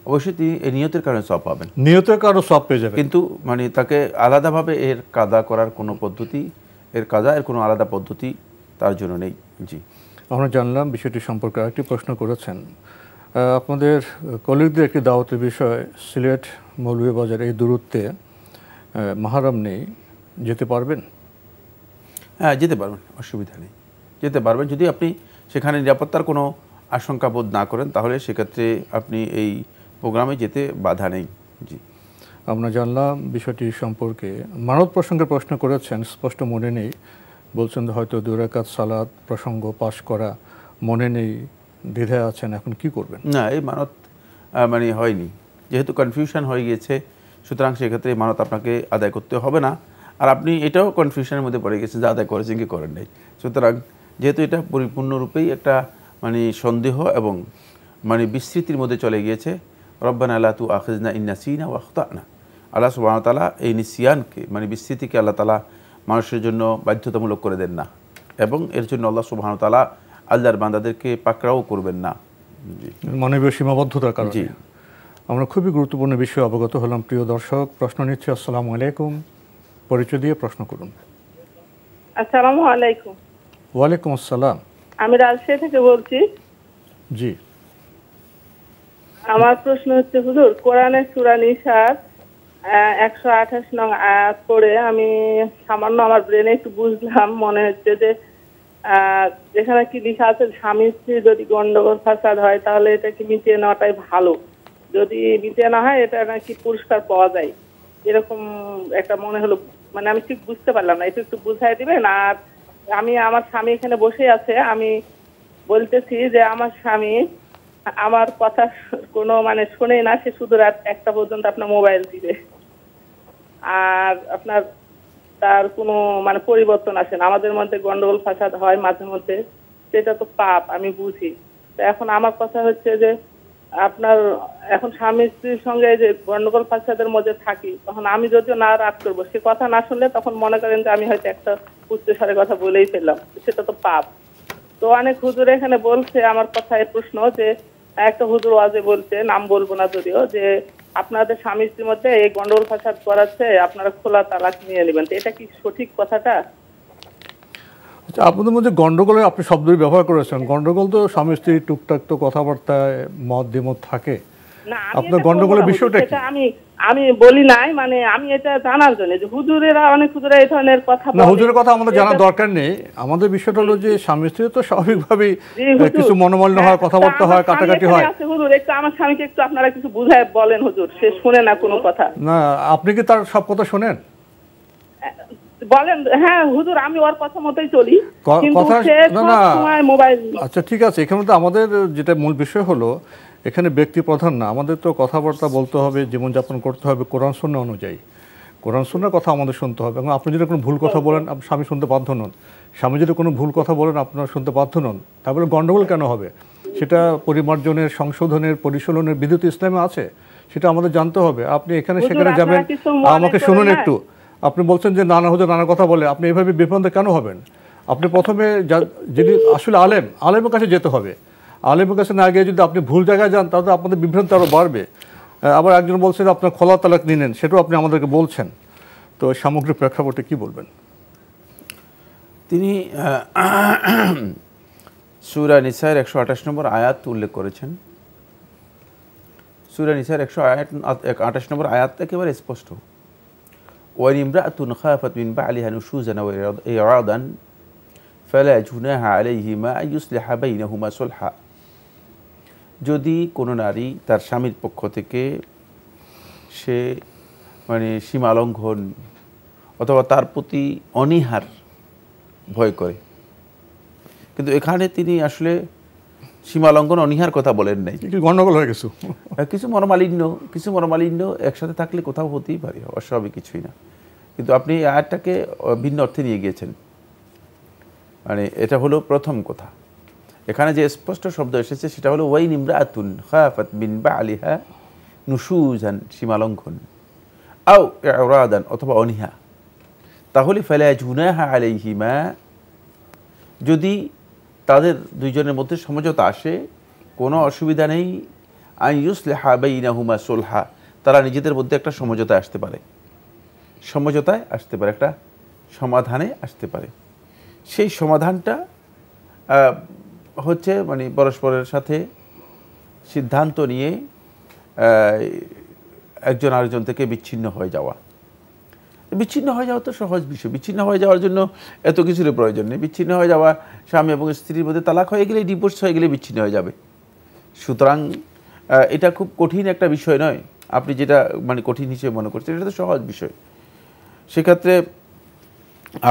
অবশ্যই তিনি এই নিয়তের কারণে সওয়াব পাবেন, নিয়তের কারণে সওয়াব পেয়ে যাবেন, কিন্তু মানে তাকে আলাদাভাবে এর কাদা করার কোনো পদ্ধতি, এর কোনো আলাদা পদ্ধতি তার জন্য নেই। জি, আমরা জানলাম বিষয়টি সম্পর্কে আরেকটি প্রশ্ন করেছেন। আপনাদের কলিগদের একটি দাওয়াতের বিষয়, সিলেট মৌলভীবাজার এই দূরত্বে মাহরম নেই, যেতে পারবেন? হ্যাঁ যেতে পারবেন, অসুবিধা নেই, যেতে পারবেন। যদি আপনি সেখানে নিরাপত্তার কোনো আশঙ্কা বোধ না করেন তাহলে সেক্ষেত্রে আপনি এই প্রোগ্রামে যেতে বাধা নেই। জি, আমরা জানলাম বিষয়টি সম্পর্কে। মানত প্রসঙ্গে প্রশ্ন করেছেন, স্পষ্ট মনে নেই, বলছেন হয়তো 2 রাকাত সালাত প্রসঙ্গ পাশ করা মনে নেই, দ্বিধায় আছেন, এখন কি করবেন? না, এই মানত মানে হয়নি, যেহেতু কনফিউশন হয়ে গিয়েছে, সুতরাং সেক্ষেত্রে মানত আপনাকে আদায় করতে হবে না। আর আপনি এটাও কনফিউশনের মধ্যে পড়ে গেছেন যে আদায় করেছেন কি করেন নাই, সুতরাং যেহেতু এটা পরিপূর্ণরূপেই একটা মানে সন্দেহ এবং মানে বিস্মৃতির মধ্যে চলে গিয়েছে, রব্বানা লা তুআখিযনা ইন নাসিনা ওয়া আখতানা, আল্লাহ সুবহানাহু ওয়া তাআলা এই নিসিয়ানকে মানে বিস্মৃতিকে আল্লাহ তাআলা মানুষের জন্য বাধ্যতামূলক করে দেন না, এবং এর জন্য আল্লাহ সুবহানাহু ওয়া তাআলা আল্লাহর বান্দাদেরকে পাকড়াও করবেন না। মানবীয় সীমাবদ্ধতার কারণে। আমরা খুবই গুরুত্বপূর্ণ বিষয়ে অবগত হলাম। প্রিয় দর্শক প্রশ্ন নিচ্ছে। আসসালামু আলাইকুম, পরিচয় দিয়ে প্রশ্ন করুন। আসসালামু আলাইকুম। ওয়ালাইকুম আসসালাম। আমি রাজশাহী থেকে বলছি। জি, আমার প্রশ্ন হচ্ছে হুজুর, কোরআনের সূরা নিসার 128 নং আয়াত পড়ে আমি সামান্য আমার ব্রেনে একটু বুঝলাম, মনে হচ্ছে যে যেখানে কি লেখা আছে স্বামী স্ত্রী যদি গন্ডগোল ফাসাদ হয় তাহলে এটা কি মিটিয়ে নেওয়াটাই ভালো, যদি মিটিয়ে না হয় এটা নাকি পুরস্কার পাওয়া যায়, এরকম একটা মনে হলো, মানে আমি ঠিক বুঝতে পারলাম না, একটু বুঝাই দিবেন। আর আমার স্বামী এখানে বসে আছে, আমি বলতেছি যে আমার স্বামী আমার কথা কোনো মানে শোনে না, সে শুধু রাত 1টা পর্যন্ত আপনার মোবাইল দিবে, আর আপনার তার কোনো মানে পরিবর্তন আসে না, আমাদের মধ্যে গন্ডগোল ফাসাদ হয় মাঝে মধ্যে, সেটা তো পাপ আমি বুঝি। তো এখন আমার কথা হচ্ছে যে আপনার এখন স্বামী স্ত্রীর সঙ্গে যে গন্ডগোল ফাসাদের মধ্যে থাকি, তখন আমি যদিও না রাগ করবো, সে কথা না শুনলে তখন মনে করেন যে আমি হয়তো একটা উচ্চস্বরে কথা বলেই ফেললাম, সেটা তো পাপ। তো অনেক হুজুর এখানে বলছে, আমার কথায় প্রশ্ন যে একটা হুজুর ওয়াজে বলছে, নাম বলবো না যদিও, যে আপনাদের স্বামী স্ত্রীর মধ্যে এই গন্ডগোল ফাসাদ করাচ্ছে, আপনারা খোলা তালাক নিয়ে নেবেন। তো এটা কি সঠিক কথাটা? আচ্ছা, আপনাদের মধ্যে গন্ডগোলের আপনি শব্দই ব্যবহার করেছেন। গন্ডগোল তো স্বামী স্ত্রী টুকটাক তো কথাবার্তায় মত দ্বিমত থাকে। আপনার গন্ডগোলের বিষয়টা কি? আমি বলি নাই, মানে আমি এটা জানার জন্য যে হুজুরেরা, অনেক হুজুরা এই ধরনের কথা বলে। না, হুজুরের কথা আমাদের জানার দরকার নেই। আমাদের বিষয়টা হলো যে স্বামী স্ত্রী তো স্বাভাবিকভাবেই কিছু মনোমালিন্য হয়, কথাবার্তা হয়, কাটাকাটি হয়। হুজুর একটু আমার স্বামীকে একটু আপনারা কিছু বুঝায় বলেন হুজুর, সে শুনে না কোনো কথা। না, আপনি কি তার সব কথা শোনেন? বলেন। হ্যাঁ হুজুর, আমি ওর কথা মতোই চলি, কিন্তু সে সবসময় মোবাইল। আচ্ছা ঠিক আছে, এখানে তো আমাদের যেটা মূল বিষয় হলো, এখানে ব্যক্তি প্রধান না, আমাদের তো কথাবার্তা বলতে হবে, জীবনযাপন করতে হবে কোরআন সুন্নাহ অনুযায়ী। কোরআন সুন্নাহর কথা আমাদের শুনতে হবে। এবং আপনি যদি কোনো ভুল কথা বলেন, স্বামী শুনতে বাধ্য নন। স্বামী যদি কোনো ভুল কথা বলেন, আপনারা শুনতে বাধ্য নন। তারপরে গণ্ডগোল কেন হবে? সেটা পরিমার্জনের, সংশোধনের, পরিচালনের বিদ্যুৎ ইসলামে আছে, সেটা আমাদের জানতে হবে। আপনি এখানে সেখানে যাবেন, আমাকে শুনুন একটু। আপনি বলছেন যে নানা হুজুর নানা কথা বলে, আপনি এভাবে বিভ্রান্ত কেন হবেন? আপনি প্রথমে যিনি আসলে আলেমের কাছে যেতে হবে। আলেমের কাছে না গিয়ে যদি আপনি ভুল জায়গায় যান, তাহলে আপনাদের বিভ্রান্তি আরও বাড়বে। আবার একজন বলছেন আপনার খোলা তালাক নিলেন, সেটাও আপনি আমাদেরকে বলছেন। তো সামগ্রিক প্রেক্ষাপটে কি বলবেন? তিনি সূরা নিসার 128 নম্বর আয়াত উল্লেখ করেছেন। সূরা নিসার 128 নম্বর আয়াত একেবারে স্পষ্ট। ওয়া ইমরাআতুন খাফাত মিন বা'লিহা নুশুজান ওয়া ইরাদান ফালা জুনাহা আলাইহিমা আন ইউসলিহা বাইনাহুমা সুলহা। যদি কোনো নারী তার স্বামীর পক্ষ থেকে সে সীমা লঙ্ঘন অথবা তার প্রতি অনীহার ভয় করে, কিন্তু এখানে তিনি আসলে সীমা লঙ্ঘন অনীহার কথা বলেন নাই। গণ্ডগোল হয়ে গেছে, কিছু মনোমালিন্য একসাথে থাকলে কোথাও হতেই পারে, অস্বাভাবিক কিছুই না। কিন্তু আপনি আয়াতটাকে ভিন্ন অর্থে নিয়ে গিয়েছেন। এটা হলো প্রথম কথা। এখানে যে স্পষ্ট শব্দ এসেছে সেটা হলো ওয়াইন ইমরাআতুন খাফাত মিন বা'লিহা নুশুজান, সীমালঙ্ঘন, আও ইরাদান, অথবা অনীহা, তাহলে ফালা জুনাহা আলাইহিমা, যদি তাদের দুইজনের মধ্যে সমঝোতা আসে, কোনো অসুবিধা নেই, আন ইউসলিহা বাইনাহুমা সুলহা, তারা নিজেদের মধ্যে একটা সমঝোতায় আসতে পারে, একটা সমাধানে আসতে পারে। সেই সমাধানটা হচ্ছে পরস্পরের সাথে সিদ্ধান্ত নিয়ে একজন আরেকজন থেকে বিচ্ছিন্ন হয়ে যাওয়া। বিচ্ছিন্ন হয়ে যাওয়া তো সহজ বিষয়। বিচ্ছিন্ন হয়ে যাওয়ার জন্য এত কিছুর প্রয়োজন নেই। বিচ্ছিন্ন হয়ে যাওয়া, স্বামী এবং স্ত্রীর মধ্যে তালাক হয়ে গেলে, ডিভোর্স হয়ে গেলে বিচ্ছিন্ন হয়ে যাবে। সুতরাং এটা খুব কঠিন একটা বিষয় নয়। আপনি যেটা কঠিন হিসেবে মনে করছেন, এটা তো সহজ বিষয়। সেক্ষেত্রে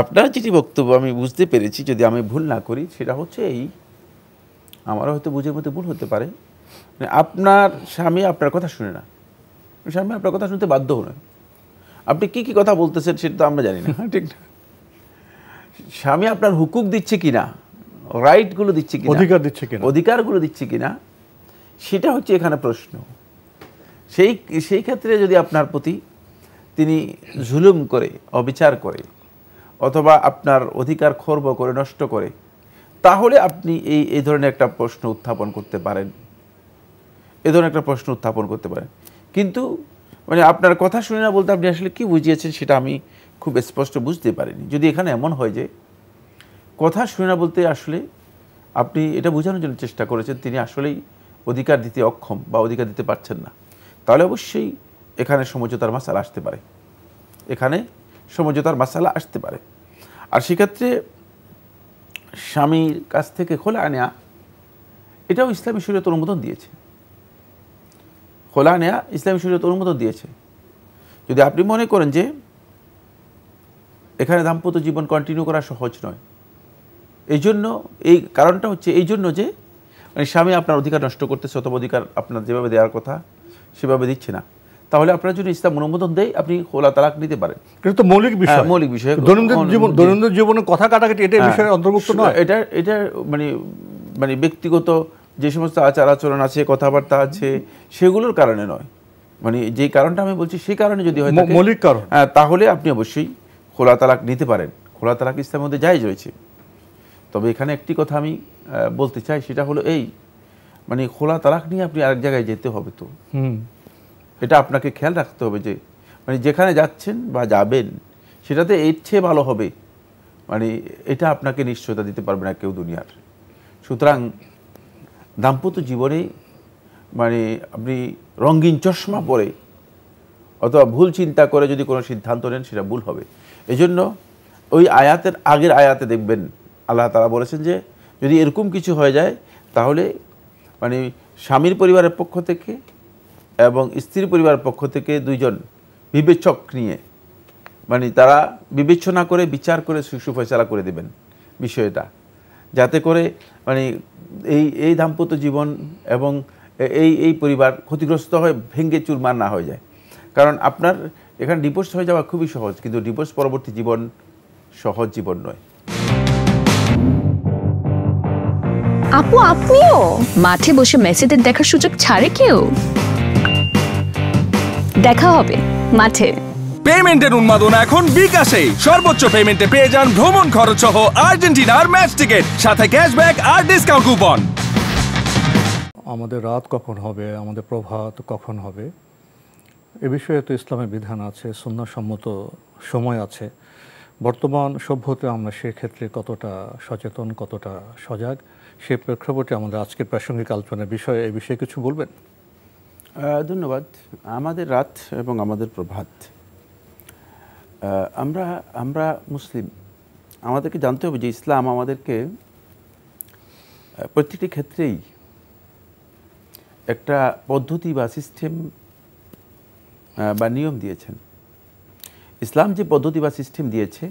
আপনার যেটি বক্তব্য আমি বুঝতে পেরেছি, যদি আমি ভুল না করি, সেটা হচ্ছে আমারও হয়তো বুঝের মধ্যে ভুল হতে পারে, আপনার স্বামী আপনার কথা শুনে না, স্বামী আপনার কথা শুনতে বাধ্য নয়। আপনি কি কি কথা বলতেছেন সেটা তো আমরা জানি না, ঠিক না? স্বামী আপনার হুকুক দিচ্ছে কিনা, রাইটগুলো দিচ্ছে কিনা, অধিকারগুলো দিচ্ছে কিনা, সেটা হচ্ছে এখানে প্রশ্ন। সেই ক্ষেত্রে যদি আপনার প্রতি তিনি জুলুম করে, অবিচার করে, অথবা আপনার অধিকার খর্ব করে, নষ্ট করে, তাহলে আপনি এই ধরনের একটা প্রশ্ন উত্থাপন করতে পারেন, কিন্তু আপনার কথা শুনে না বলতে আপনি আসলে কি বুঝিয়েছেন সেটা আমি খুব স্পষ্ট বুঝতে পারিনি। যদি এখানে এমন হয় যে কথা শুনে না বলতে আসলে আপনি এটা বোঝানোর জন্য চেষ্টা করেছেন তিনি আসলেই অধিকার দিতে অক্ষম বা অধিকার দিতে পারছেন না, তাহলে অবশ্যই এখানে সমঝোতার মাসালা আসতে পারে। আর সেক্ষেত্রে স্বামীর কাছ থেকে খোলা নেয়া, এটাও ইসলামী শরীয়ত অনুমোদন দিয়েছে। খোলা নেয়া ইসলামী শরীয়ত অনুমোদন দিয়েছে। যদি আপনি মনে করেন যে এখানে দাম্পত্য জীবন কন্টিনিউ করা সহজ নয়, এই কারণটা হচ্ছে এই জন্য যে স্বামী আপনার অধিকার নষ্ট করতেছে, অথবা অধিকার আপনার যেভাবে দেওয়ার কথা সেভাবে দিচ্ছে না, তাহলে আপনার জন্য ইসলাম অনুমোদন দেয়, আপনি খোলা তালাক নিতে পারেন। কিন্তু তো মৌলিক বিষয়, দৈনন্দিন জীবনে কথা কাটাকাটি, এটা বিষয়ে অন্তর্ভুক্ত নয়। এটা ব্যক্তিগত যে সমস্ত আচার আচরণ আছে, কথাবার্তা আছে, সেগুলোর কারণে নয়। মানে যে কারণটা আমি বলছি সেই কারণে যদি হয় মৌলিক কারণ, তাহলে আপনি অবশ্যই খোলা তালাক নিতে পারেন। খোলা তালাক ইসলামের মধ্যে জায়েজ রয়েছে। তবে এখানে একটি কথা আমি বলতে চাই, সেটা হলো এই, মানে খোলা তালাক নিয়ে আপনি আরেক জায়গায় যেতে হবে, তো এটা আপনাকে খেয়াল রাখতে হবে যে মানে যেখানে যাচ্ছেন বা যাবেন সেটাতে এর চেয়ে ভালো হবে, মানে এটা আপনাকে নিশ্চয়তা দিতে পারবে না কেউ দুনিয়ার। সুতরাং দাম্পত্য জীবনে মানে আপনি রঙিন চশমা পরে অথবা ভুল চিন্তা করে যদি কোনো সিদ্ধান্ত নেন সেটা ভুল হবে। এজন্য ওই আয়াতের আগের আয়াতে দেখবেন আল্লাহ তাআলা বলেছেন যে যদি এরকম কিছু হয়ে যায় তাহলে মানে স্বামীর পরিবারের পক্ষ থেকে এবং স্ত্রীর পরিবারের পক্ষ থেকে দুইজন বিবেচক নিয়ে মানে তারা বিবেচনা করে বিচার করে সুফয়সালা করে দেবেন বিষয়টা, যাতে করে মানে এই দাম্পত্য জীবন এবং এই পরিবার ক্ষতিগ্রস্ত হয়ে ভেঙে চুরমার না হয়ে যায়। কারণ আপনার এখানে ডিভোর্স হয়ে যাওয়া খুবই সহজ, কিন্তু ডিভোর্স পরবর্তী জীবন সহজ জীবন নয়। আপু আপনিও মাঠে বসে মেসিদের দেখার সুযোগ ছাড়ে কেউ? দেখা হবে মাঠে। পেমেন্টের উন্মাদনা এখন বিকাশে। সর্বোচ্চ পেমেন্টে পেয়ে যান ভ্রমণ খরচ সহ আর্জেন্টিনার ম্যাচ টিকিট, সাথে ক্যাশব্যাক আর ডিসকাউন্ট কুপন। আমাদের রাত কখন হবে, আমাদের প্রভাত কখন হবে, এ বিষয়ে তো ইসলামের বিধান আছে, সুন্নাহসম্মত সময় আছে। বর্তমান সভ্যতে আমরা সেক্ষেত্রে কতটা সচেতন, কতটা সজাগ, সে প্রেক্ষাপটে আমাদের আজকের প্রাসঙ্গিক আলোচনার বিষয়ে এই বিষয়ে কিছু বলবেন? ধন্যবাদ। আমাদের রাত এবং আমাদের প্রভাত, আমরা মুসলিম, আমাদেরকে জানতে হবে যে ইসলাম আমাদেরকে প্রত্যেকটি ক্ষেত্রেই একটা পদ্ধতি বা সিস্টেম বা নিয়ম দিয়েছেন। ইসলাম যে পদ্ধতি বা সিস্টেম দিয়েছে,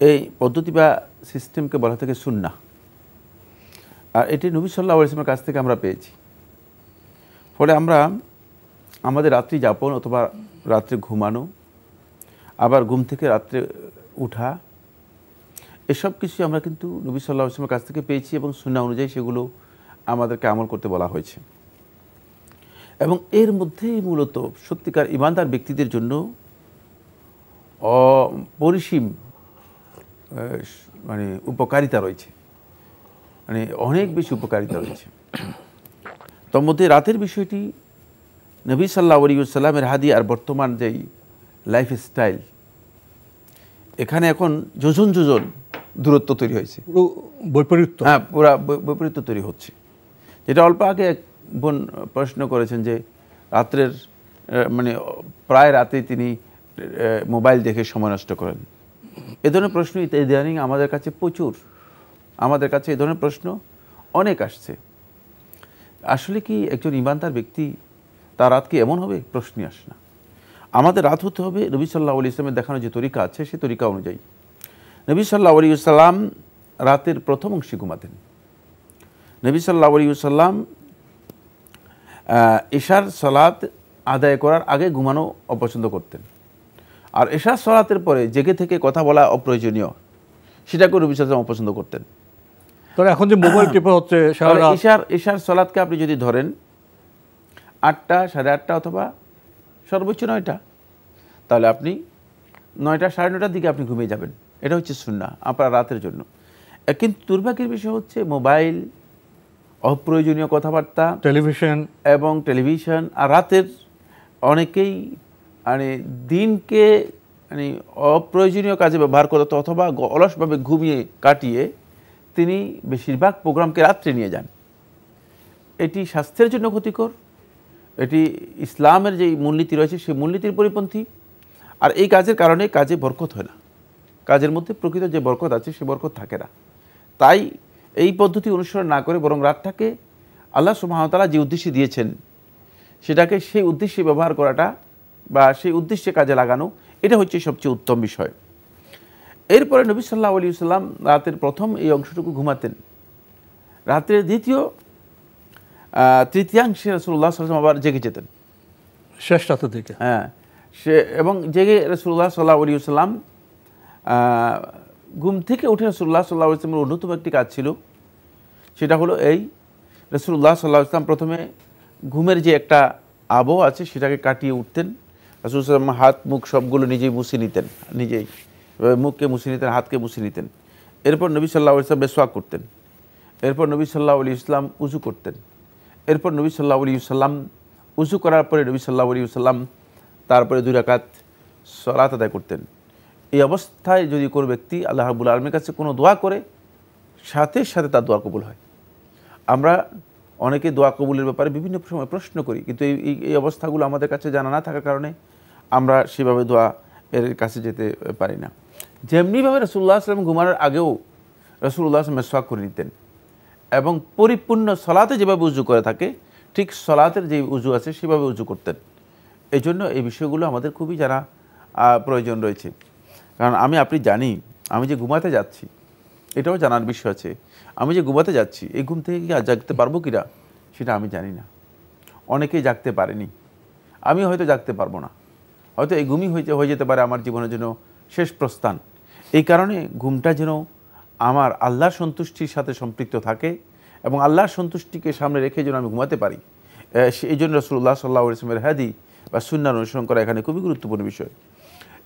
এই পদ্ধতি বা সিস্টেমকে বলা থেকে সুন্নাহ, আর এটি নবী সাল্লাল্লাহু আলাইহি ওয়াসাল্লামের কাছ থেকে আমরা পেয়েছি। ফলে আমরা আমাদের রাত্রি যাপন অথবা রাত্রে ঘুমানো, আবার ঘুম থেকে রাত্রে উঠা, এসব কিছু আমরা কিন্তু নবী সাল্লাল্লাহু আলাইহি ওয়াসাল্লামের কাছ থেকে পেয়েছি এবং সুন্নাহ অনুযায়ী সেগুলো আমাদেরকে আমল করতে বলা হয়েছে। এবং এর মধ্যেই মূলত সত্যিকার ইমানদার ব্যক্তিদের জন্য অপরিসীম মানে উপকারিতা রয়েছে, মানে অনেক বেশি উপকারিতা রয়েছে। তোর মধ্যে রাতের বিষয়টি নবী সাল্লাল্লাহু আলাইহি ওয়াসাল্লামের হাদি আর বর্তমান যেই লাইফ স্টাইল, এখানে এখন যোজন যোজন দূরত্ব তৈরি হয়েছে, পুরো বৈপরীত্য। হ্যাঁ, পুরা বৈপরীত্য তৈরি হচ্ছে। যেটা অল্প আগে এক বোন প্রশ্ন করেছেন যে রাত্রের মানে প্রায় রাতে তিনি মোবাইল দেখে সময় নষ্ট করেন। এ ধরনের প্রশ্ন ইদানিং আমাদের কাছে প্রচুর, আমাদের কাছে এ ধরনের প্রশ্ন অনেক আসছে। আসলে কি একজন ইমানদার ব্যক্তি তার রাত কি এমন হবে? প্রশ্নই আসে না। আমাদের রাত হতে হবে নবী সাল্লাল্লাহু আলাইহি ওয়াসাল্লামের দেখানো যে তরিকা আছে সেই তরিকা অনুযায়ী। নবী সাল্লাল্লাহু আলাইহি ওয়াসাল্লাম রাতের প্রথম অংশে ঘুমাতেন। নবী সাল্লাল্লাহু আলাইহি ওয়াসাল্লাম ইশার সালাত আদায় করার আগে ঘুমানো অপছন্দ করতেন, আর ইশার সালাতের পরে জেগে থেকে কথা বলা অপ্রয়োজনীয়, সেটাকেও নবী সাল্লাল্লাহু আলাইহি ওয়াসাল্লাম অপছন্দ করতেন। তবে এখন যে মোবাইল টিপা হচ্ছে, ইশার সালাতকে আপনি যদি ধরেন 8টা, 8:30 অথবা সর্বোচ্চ 9টা, তাহলে আপনি 9টা, 9:30টার দিকে আপনি ঘুমিয়ে যাবেন। এটা হচ্ছে সুন্নাহ আপনার রাতের জন্য। কিন্তু দুর্ভাগ্যের বিষয় হচ্ছে মোবাইল, অপ্রয়োজনীয় কথাবার্তা, টেলিভিশন আর রাতের অনেকেই মানে দিনকে মানে অপ্রয়োজনীয় কাজে ব্যবহার করতে অথবা অলসভাবে ঘুমিয়ে কাটিয়ে তিনি বেশিরভাগ প্রোগ্রামকে রাত্রে নিয়ে যান। এটি স্বাস্থ্যের জন্য ক্ষতিকর, এটি ইসলামের যে মূলনীতি রয়েছে সেই মূলনীতির পরিপন্থী। আর এই কাজের কারণে কাজে বরকত হয় না, কাজের মধ্যে প্রকৃত যে বরকত আছে সে বরকত থাকে না। তাই এই পদ্ধতি অনুসরণ না করে বরং রাতটাকে আল্লাহ সুবহানাহু ওয়া তাআলা যে উদ্দেশ্যে দিয়েছেন সেটাকে সেই উদ্দেশ্যে ব্যবহার করাটা বা সেই উদ্দেশ্যে কাজে লাগানো, এটা হচ্ছে সবচেয়ে উত্তম বিষয়। এরপরে নবী সাল্লাল্লাহু আলাইহি ওয়াসাল্লাম রাতের প্রথম এই অংশটুকু ঘুমাতেন। রাতের দ্বিতীয় তৃতীয়াংশে রাসূলুল্লাহ সাল্লাল্লাহু আলাইহি ওয়াসাল্লাম আবার জেগে যেতেন শেষ রাতের দিকে। হ্যাঁ, এবং জেগে রাসূলুল্লাহ সাল্লাল্লাহু আলাইহি ওয়াসাল্লাম ঘুম থেকে উঠে রাসূলুল্লাহ সাল্লাল্লাহু আলাইহি ওয়াসাল্লামের অন্যতম একটি কাজ ছিল সেটা হলো এই, রাসূলুল্লাহ সাল্লাল্লাহু আলাইহি ওয়াসাল্লাম প্রথমে ঘুমের যে একটা আবহ আছে সেটাকে কাটিয়ে উঠতেন। রাসূল সাল্লাল্লাহু আলাইহি ওয়াসাল্লাম হাত মুখ সবগুলো নিজেই মুছে নিতেন, নিজেই মুখকে মুছে নিতেন, হাতকে মুছে নিতেন। এরপর নবী সাল্লাল্লাহু আলাইহি ওয়াসাল্লাম মেসওয়াক করতেন। এরপর নবী সাল্লাল্লাহু আলাইহি ওয়াসাল্লাম উযু করতেন। এরপর নবী সাল্লাল্লাহু আলাইহি ওয়াসাল্লাম উযু করার পরে নবী সাল্লাল্লাহু আলাইহি ওয়াসাল্লাম তারপরে 2 রাকাত সালাত আদায় করতেন। এই অবস্থায় যদি কোনো ব্যক্তি আল্লাহ রাব্বুল আলামিনের কাছে কোনো দোয়া করে, সাথে সাথে তার দোয়া কবুল হয়। আমরা অনেকে দোয়া কবুলের ব্যাপারে বিভিন্ন সময় প্রশ্ন করি, কিন্তু এই অবস্থাগুলো আমাদের কাছে জানা না থাকার কারণে আমরা সেভাবে দোয়া এর কাছে যেতে পারি না। যেমনিভাবে রাসূলুল্লাহ সাল্লাল্লাহু আলাইহি ওয়াসাল্লাম ঘুমানোর আগেও রাসূলুল্লাহ সাল্লাল্লাহু আলাইহি ওয়াসাল্লাম মেসওয়াক করে নিতেন, এবং পরিপূর্ণ সলাতে যেভাবে উজু করে থাকে ঠিক সলাতের যে উজু আছে সেভাবে উজু করতেন। এই জন্য এই বিষয়গুলো আমাদের খুবই জানা প্রয়োজন রয়েছে। কারণ আপনি জানি আমি যে ঘুমাতে যাচ্ছি এটাও জানার বিষয় আছে। আমি যে ঘুমাতে যাচ্ছি এই ঘুম থেকে কি আর জাগতে পারবো কিনা সেটা আমি জানি না। অনেকেই জাগতে পারেনি, আমি হয়তো জাগতে পারবো না, হয়তো এই ঘুমই হয়ে যেতে পারে আমার জীবনের জন্য শেষ প্রস্থান। এই কারণে ঘুমটা যেন আমার আল্লাহর সন্তুষ্টির সাথে সম্পৃক্ত থাকে এবং আল্লাহর সন্তুষ্টিকে সামনে রেখে যেন আমি ঘুমাতে পারি। এই জন্য রাসূলুল্লাহ সাল্লাল্লাহু আলাইহি ওয়াসাল্লামের হাদী বা সুন্নাহ অনুসরণ করা এখানে খুবই গুরুত্বপূর্ণ বিষয়।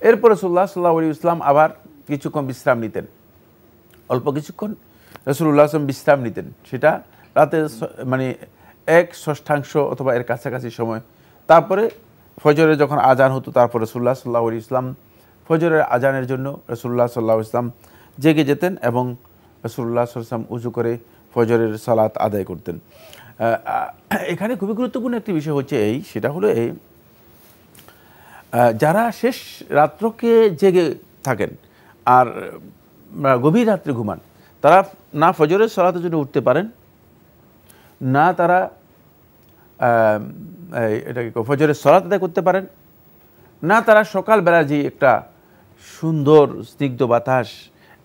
এরপর রাসূলুল্লাহ সাল্লাল্লাহু আলাইহি ওয়াসাল্লাম আবার কিছুক্ষণ বিশ্রাম নিতেন, অল্প কিছুক্ষণ রাসূলুল্লাহ সাল্লাল্লাহু আলাইহি ওয়াসাল্লাম বিশ্রাম নিতেন। সেটা রাতের মানে 1/6 অথবা এর কাছাকাছি সময়। তারপরে ফজরের যখন আজান হতো তারপর রাসূলুল্লাহ সাল্লাল্লাহু আলাইহি ওয়াসাল্লাম ফজরের আজানের জন্য রাসূলুল্লাহ সাল্লাল্লাহু আলাইহি ওয়াসাল্লাম জেগে যেতেন এবং রাসূলুল্লাহ সাল্লাল্লাহু আলাইহি ওয়াসাল্লাম উযু করে ফজরের সালাত আদায় করতেন। এখানে খুবই গুরুত্বপূর্ণ একটি বিষয় হচ্ছে সেটা হলো যারা শেষ রাত্রকে জেগে থাকেন আর গভীর রাত্রে ঘুমান, তারা না ফজরের সালাতের জন্য উঠতে পারেন, না তারা এটাকে ফজরের সালাত আদায় করতে পারেন, না তারা সকালবেলা যে একটা সুন্দর স্নিগ্ধ বাতাস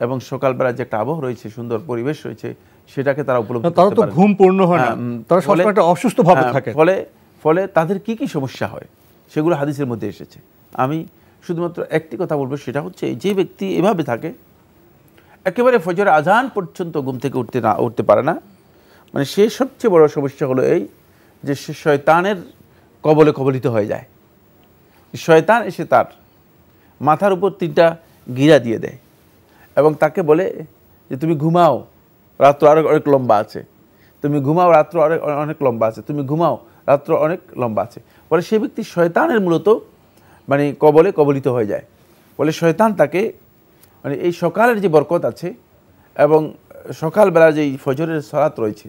এবং সকালবেলা যে একটা আবহ রয়েছে, সুন্দর পরিবেশ রয়েছে, সেটাকে তারা উপলব্ধি করতে পারে। তারা তো ঘুম পূর্ণ হয় না, তারা সবসময় একটা অসুস্থ ভাবে থাকে। ফলে তাদের কি কি সমস্যা হয় সেগুলো হাদিসের মধ্যে এসেছে। আমি শুধুমাত্র একটি কথা বলবো, সেটা হচ্ছে যে ব্যক্তি এভাবে থাকে একেবারে ফজরের আজান পর্যন্ত ঘুম থেকে উঠতে পারে না, মানে সে সবচেয়ে বড় সমস্যা হলো যে সে শয়তানের কবলে কবলিত হয়ে যায়। শয়তান এসে তার মাথার উপর 3টা গিরা দিয়ে দেয় এবং তাকে বলে যে তুমি ঘুমাও, রাত্র আরো অনেক লম্বা আছে, তুমি ঘুমাও, রাত্র অনেক লম্বা আছে, তুমি ঘুমাও, রাত্র অনেক লম্বা আছে। ফলে সে ব্যক্তি শয়তানের মূলত মানে কবলে কবলিত হয়ে যায়। ফলে শয়তান তাকে মানে এই সকালের যে বরকত আছে এবং সকালবেলার যে ফজরের সালাত রয়েছে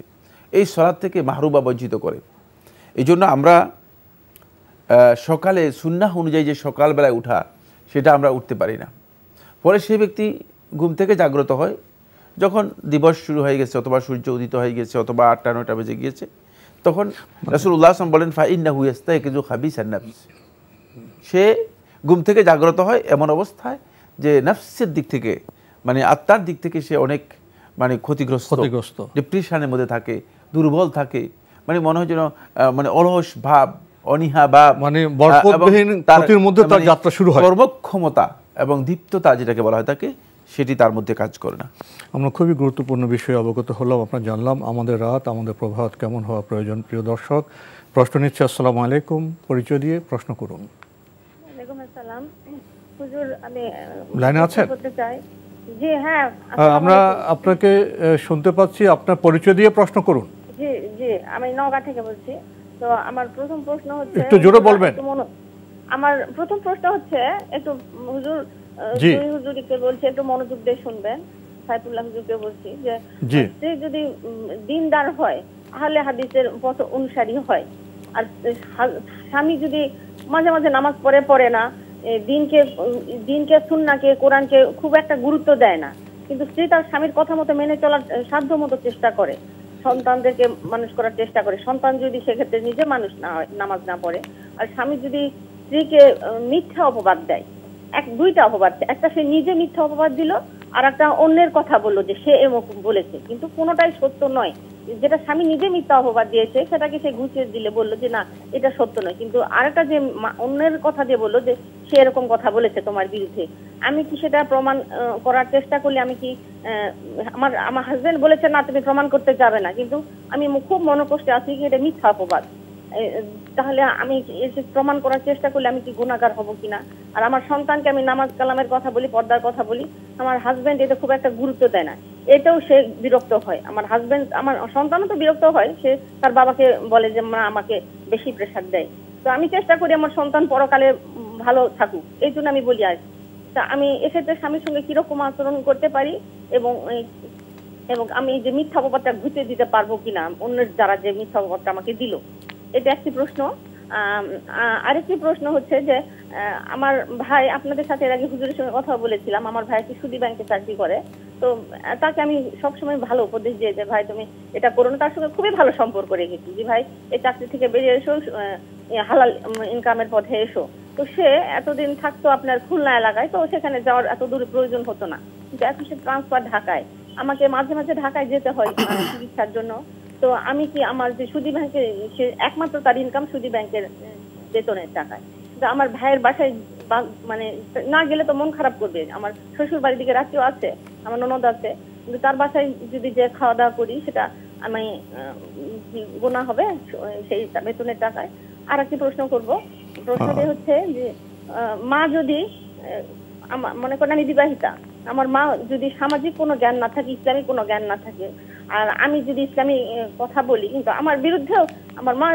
এই সালাত থেকে মাহরুম বা বঞ্চিত করে। এই জন্য আমরা সকালে সুন্নাহ অনুযায়ী যে সকালবেলায় উঠা সেটা আমরা উঠতে পারি না। ফলে সেই ব্যক্তি ঘুম থেকে জাগ্রত হয় যখন দিবস শুরু হয়ে গেছে, অথবা সূর্য উদিত হয়ে গেছে, অথবা 8টা-9টা বেজে গিয়েছে। তখন রাসূলুল্লাহ সাল্লাল্লাহু আলাইহি ওয়াসাল্লাম বলেন ফাইন্নাহু ইয়াস্তায়কিযু খাবিসান নাফস, সে ঘুম থেকে জাগ্রত হয় এমন অবস্থায় যে নফসের দিক থেকে মানে আত্মার দিক থেকে সে অনেক মানে ক্ষতিগ্রস্ত, ডিপ্রেশনের মধ্যে থাকে, দুর্বল থাকে, মানে মনে হয় যেন মানে অলস ভাব, অনীহা ভাব, মানে বরকতবিহীন ক্ষতির মধ্যে তার যাত্রা শুরু হয়। কর্মক্ষমতা এবং দীপ্ততা যেটাকে বলা হয় তাকে, সেটি তার মধ্যে কাজ করে না। আমরা খুবই গুরুত্বপূর্ণ বিষয়ে অবগত হলাম, আপনারা জানলাম আমাদের রাত আমাদের প্রভাত কেমন হওয়া প্রয়োজন। প্রিয় দর্শক, প্রশ্ন নিচ্ছে। আসসালামু আলাইকুম, পরিচয় দিয়ে প্রশ্ন করুন। ওয়ালাইকুম আসসালাম। হুজুর, আমি লাইনে আছেন? জি হ্যাঁ, আমরা আপনাকে শুনতে পাচ্ছি, আপনার পরিচয় দিয়ে প্রশ্ন করুন। জি জি, আমি নওগাঁ থেকে বলছি। তো আমার প্রথম প্রশ্ন হচ্ছে, একটু জোরে বলবেন। আমার প্রথম প্রশ্ন হচ্ছে, একটু হুজুর হুজুরকে বলছি একটু মনোযোগ দিয়ে শুনবেন। সাইফুল্লাহ হুজুরকে বলছি যে সে যদি দিনদার হয় তাহলে হাদিসের পথ অনুসারী হয়, আর স্বামী যদি মাঝে মাঝে নামাজ পড়ে না, দিনকে সুন্নাহকে কোরআনকে খুব একটা গুরুত্ব দেয় না, কিন্তু স্ত্রী তার স্বামীর কথা মতো মেনে চলার সাধ্য মতো চেষ্টা করে, সন্তানদেরকে মানুষ করার চেষ্টা করে, সন্তান যদি সেক্ষেত্রে নিজে মানুষ না হয়, নামাজ না পড়ে, আর স্বামী যদি স্ত্রীকে মিথ্যা অপবাদ দেয়, 2টা অপবাদ, একটা সে নিজে মিথ্যা অপবাদ দিল, আর একটা অন্যের কথা বললো যে সে এমন বলেছে, কিন্তু কোনোটাই সত্য নয়। যেটা স্বামী নিজে মিথ্যা অপবাদ দিয়েছে সেটাকে সে ঘুষিয়ে দিলে বললো যে না এটা সত্য নয়, কিন্তু আরেকটা যে অন্যের কথা দিয়ে বললো যে সে এরকম কথা বলেছে তোমার বিরুদ্ধে, আমি কি সেটা প্রমাণ করার চেষ্টা করলে আমি কি আমার হাজবেন্ড বলেছে না তুমি প্রমাণ করতে যাবে না, কিন্তু আমি খুব মনোকষ্টে আছি কি এটা মিথ্যা অপবাদ, তাহলে আমি প্রমাণ করার চেষ্টা করলে আমি কি গুনাহগার হব কিনা? আর আমার সন্তানকে আমি নামাজ কালামের কথা বলি, পর্দার কথা বলি, আমার হাজবেন্ড এটা খুব একটা গুরুত্ব দেয় না, এটাও সে বিরক্ত হয়। আমার হাজবেন্ড, আমার সন্তানও তো বিরক্ত হয়, সে তার বাবাকে বলে যে মা আমাকে বেশি প্রেসার দেয়। তো আমি চেষ্টা করি আমার সন্তান পরকালে ভালো থাকুক, এই জন্য আমি বলি। আজ তা আমি এক্ষেত্রে স্বামীর সঙ্গে কিরকম আচরণ করতে পারি এবং এবং আমি যে মিথ্যা অপবাদটা ঘুচে দিতে পারবো কিনা অন্যের যারা যে মিথ্যা অপবাদটা আমাকে দিল, এটা একটি প্রশ্ন। আরেকটি প্রশ্ন হচ্ছে যে আমার ভাই, আপনাদের সাথে এর আগে হুজুরের সঙ্গে কথা বলেছিলাম, আমার ভাই কি সুদী ব্যাংকে চাকরি করে, তো তাকে আমি সবসময় ভালো উপদেশ দিয়ে যে ভাই তুমি এটা করো না, তার সঙ্গে খুবই ভালো সম্পর্ক রেখেছি যে ভাই এই চাকরি থেকে বেরিয়ে এসো, হালাল ইনকামের পথে এসো। তো সে এতদিন থাকতো আপনার খুলনা এলাকায়, তো সেখানে যাওয়ার এত দূরে প্রয়োজন হতো না, কিন্তু এখন সে ট্রান্সফার ঢাকায়, আমাকে মাঝে মাঝে ঢাকায় যেতে হয় চিকিৎসার জন্য। তো আমি কি আমার যে সুদী ব্যাংকে, সে একমাত্র তার ইনকাম সুদী ব্যাংকের বেতনের টাকায়, তো আমার ভাইয়ের বাসায় মানে না গেলে তো মন খারাপ করবে। আমার শ্বশুর বাড়ির দিকে রাত্রিও আছে, আমার ননদ আছে, কিন্তু তার বাসায় যদি যে খাওয়া দাওয়া করি সেটা আমি গুনাহ হবে সেই বেতনের টাকায়। আর একটি প্রশ্ন করব, প্রশ্নটি হচ্ছে যে মা যদি মনে করেন আমি বিবাহিতা, আমার মা যদি সামাজিক কোনো জ্ঞান না থাকে, ইসলামিক কোনো জ্ঞান না থাকে, আর আমি যদি ইসলামী কথা বলি, কিন্তু আমার বিরুদ্ধেও আমার মা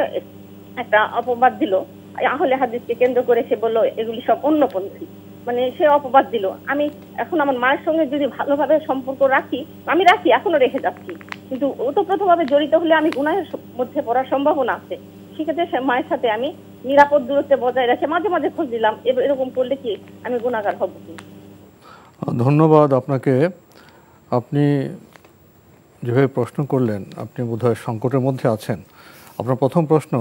একটা অপবাদ দিল, আহলে হাদিসকে কেন্দ্র করে সে বললো এগুলি সব অন্যপন্থী, মানে সে অপবাদ দিল। আমি এখন আমার মায়ের সঙ্গে যদি ভালোভাবে সম্পর্ক রাখি, আমি রাখি, এখনো রেখে যাচ্ছি, কিন্তু ওতপ্রোতভাবে জড়িত হলে আমি গুনাহের মধ্যে পড়ার সম্ভাবনা আছে। সেক্ষেত্রে মায়ের সাথে আমি নিরাপদ দূরত্বে বজায় রাখে মাঝে মাঝে খোঁজ দিলাম, এরকম করলে কি আমি গুনাহগার হব কি? ধন্যবাদ আপনাকে। আপনি যেভাবে প্রশ্ন করলেন, আপনি বোধহয় সংকটের মধ্যে আছেন। আপনার প্রথম প্রশ্ন,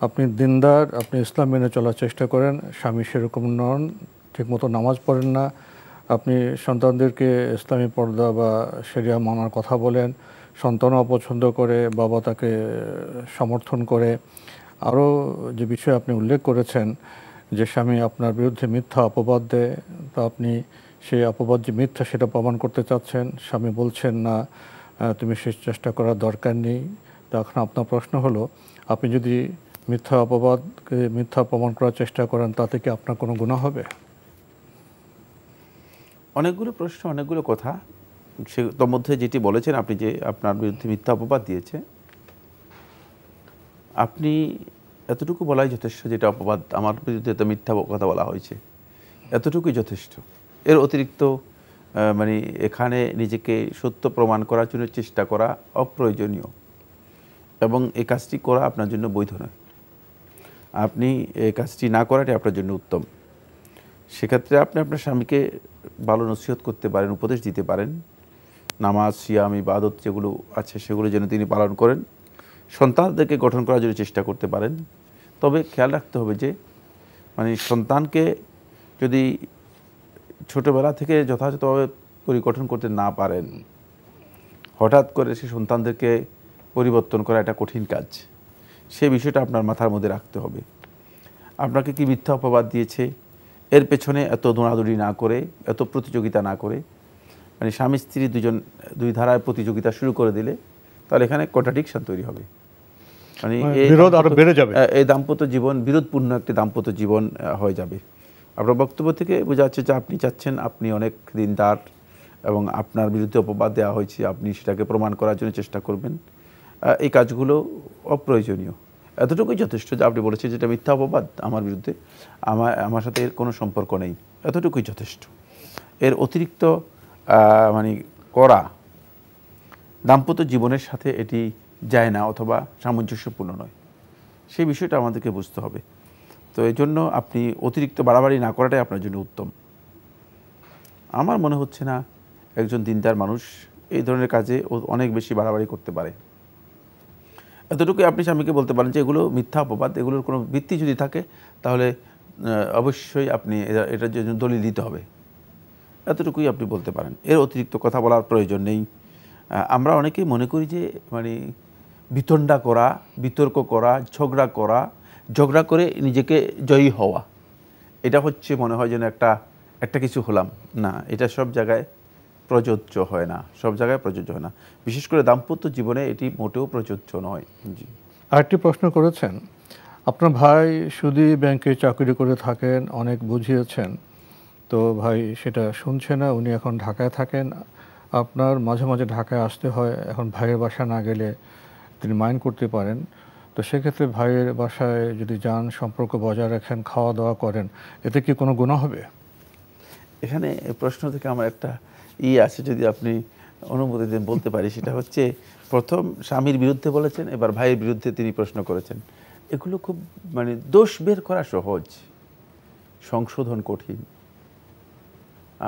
আপনি দিনদার, আপনি ইসলাম মেনে চলার চেষ্টা করেন, স্বামী সেরকম নন, ঠিকমতো নামাজ পড়েন না, আপনি সন্তানদেরকে ইসলামী পর্দা বা শরিয়া মানার কথা বলেন, সন্তানও অপছন্দ করে, বাবা তাকে সমর্থন করে। আরও যে বিষয় আপনি উল্লেখ করেছেন যে স্বামী আপনার বিরুদ্ধে মিথ্যা অপবাদ দেয়, তা আপনি সেই অপবাদ যে মিথ্যা সেটা প্রমাণ করতে চাচ্ছেন, স্বামী বলছেন না তুমি সে চেষ্টা করার দরকার নেই। তখন আপনার প্রশ্ন হলো, আপনি যদি মিথ্যা অপবাদকে মিথ্যা প্রমাণ করার চেষ্টা করেন, তাতে কি আপনার কোনো গুনাহ হবে? অনেকগুলো প্রশ্ন, অনেকগুলো কথা, সে তোর মধ্যে যেটি বলেছেন আপনি, যে আপনার বিরুদ্ধে মিথ্যা অপবাদ দিয়েছে, আপনি এতটুকু বলাই যথেষ্ট, যেটা অপবাদ আমার বিরুদ্ধে তো মিথ্যা কথা বলা হয়েছে, এতটুকুই যথেষ্ট। এর অতিরিক্ত মানে এখানে নিজেকে সত্য প্রমাণ করার জন্য চেষ্টা করা অপ্রয়োজনীয়, এবং এই কাজটি করা আপনার জন্য বৈধ নয়। আপনি এই কাজটি না করাটাই আপনার জন্য উত্তম। সেক্ষেত্রে আপনি আপনার স্বামীকে ভালো নসিহত করতে পারেন, উপদেশ দিতে পারেন, নামাজ, সিয়াম, ইবাদত যেগুলো আছে সেগুলো যেন তিনি পালন করেন, সন্তানদেরকে গঠন করার জন্য চেষ্টা করতে পারেন। তবে খেয়াল রাখতে হবে যে মানে সন্তানকে যদি ছোটোবেলা থেকে যথাযথভাবে পরিগঠন করতে না পারেন, হঠাৎ করে সে সন্তানদেরকে পরিবর্তন করা এটা কঠিন কাজ। সেই বিষয়টা আপনার মাথার মধ্যে রাখতে হবে। আপনাকে কি মিথ্যা অপবাদ দিয়েছে, এর পেছনে এত দৌড়াদৌড়ি না করে, এত প্রতিযোগিতা না করে, মানে স্বামী স্ত্রী দুই ধারায় প্রতিযোগিতা শুরু করে দিলে তাহলে এখানে কন্ট্রাডিকশন তৈরি হবে, মানে বিরোধ আরো বেড়ে যাবে। এই দাম্পত্য জীবন বিরোধপূর্ণ একটি দাম্পত্য জীবন হয়ে যাবে। আপনার বক্তব্য থেকে বোঝা যাচ্ছে যে আপনি চাচ্ছেন, আপনি অনেক দিনদার এবং আপনার বিরুদ্ধে অপবাদ দেওয়া হয়েছে, আপনি সেটাকে প্রমাণ করার জন্য চেষ্টা করবেন। এই কাজগুলো অপ্রয়োজনীয়। এতটুকুই যথেষ্ট যে আপনি বলেছেন যেটা মিথ্যা অপবাদ আমার বিরুদ্ধে, আমার সাথে এর কোনো সম্পর্ক নেই, এতটুকুই যথেষ্ট। এর অতিরিক্ত মানে করা দাম্পত্য জীবনের সাথে এটি যায় না, অথবা সামঞ্জস্যপূর্ণ নয়, সেই বিষয়টা আমাদেরকে বুঝতে হবে। তো এই জন্য আপনি অতিরিক্ত বাড়াবাড়ি না করাটাই আপনার জন্য উত্তম। আমার মনে হচ্ছে না একজন দিনদার মানুষ এই ধরনের কাজে অনেক বেশি বাড়াবাড়ি করতে পারে। এতটুকুই আপনি স্বামীকে বলতে পারেন যে এগুলো মিথ্যা অপবাদ, এগুলোর কোনো ভিত্তি যদি থাকে তাহলে অবশ্যই আপনি এটার জন্য দলিল দিতে হবে, এতটুকুই আপনি বলতে পারেন। এর অতিরিক্ত কথা বলার প্রয়োজন নেই। আমরা অনেকেই মনে করি যে মানে বিতণ্ডা করা, বিতর্ক করা, ঝগড়া করে নিজেকে জয়ী হওয়া, এটা হচ্ছে মনে হয় যেন একটা কিছু হলাম না, এটা সব জায়গায় প্রযোজ্য হয় না, সব জায়গায় প্রযোজ্য হয় না, বিশেষ করে দাম্পত্য জীবনে এটি মোটেও প্রযোজ্য নয়। জি, আরেকটি প্রশ্ন করেছেন, আপনার ভাই সুদী ব্যাংকে চাকরি করে থাকেন, অনেক বুঝিয়েছেন, তো ভাই সেটা শুনছে না, উনি এখন ঢাকায় থাকেন, আপনার মাঝে মাঝে ঢাকায় আসতে হয়, এখন ভাইয়ের বাসা না গেলে তিনি মাইন্ড করতে পারেন, তো সেক্ষেত্রে ভাইয়ের বাসায় যদি যান, সম্পর্ক বজায় রাখেন, খাওয়া দাওয়া করেন, এতে কি কোনো গুনাহ হবে? এখানে প্রশ্ন থেকে আমার একটা আছে, যদি আপনি অনুমতি দেন বলতে পারি, সেটা হচ্ছে প্রথম স্বামীর বিরুদ্ধে বলেছেন, এবার ভাইয়ের বিরুদ্ধে তিনি প্রশ্ন করেছেন। এগুলো খুব মানে দোষ বের করা সহজ, সংশোধন কঠিন।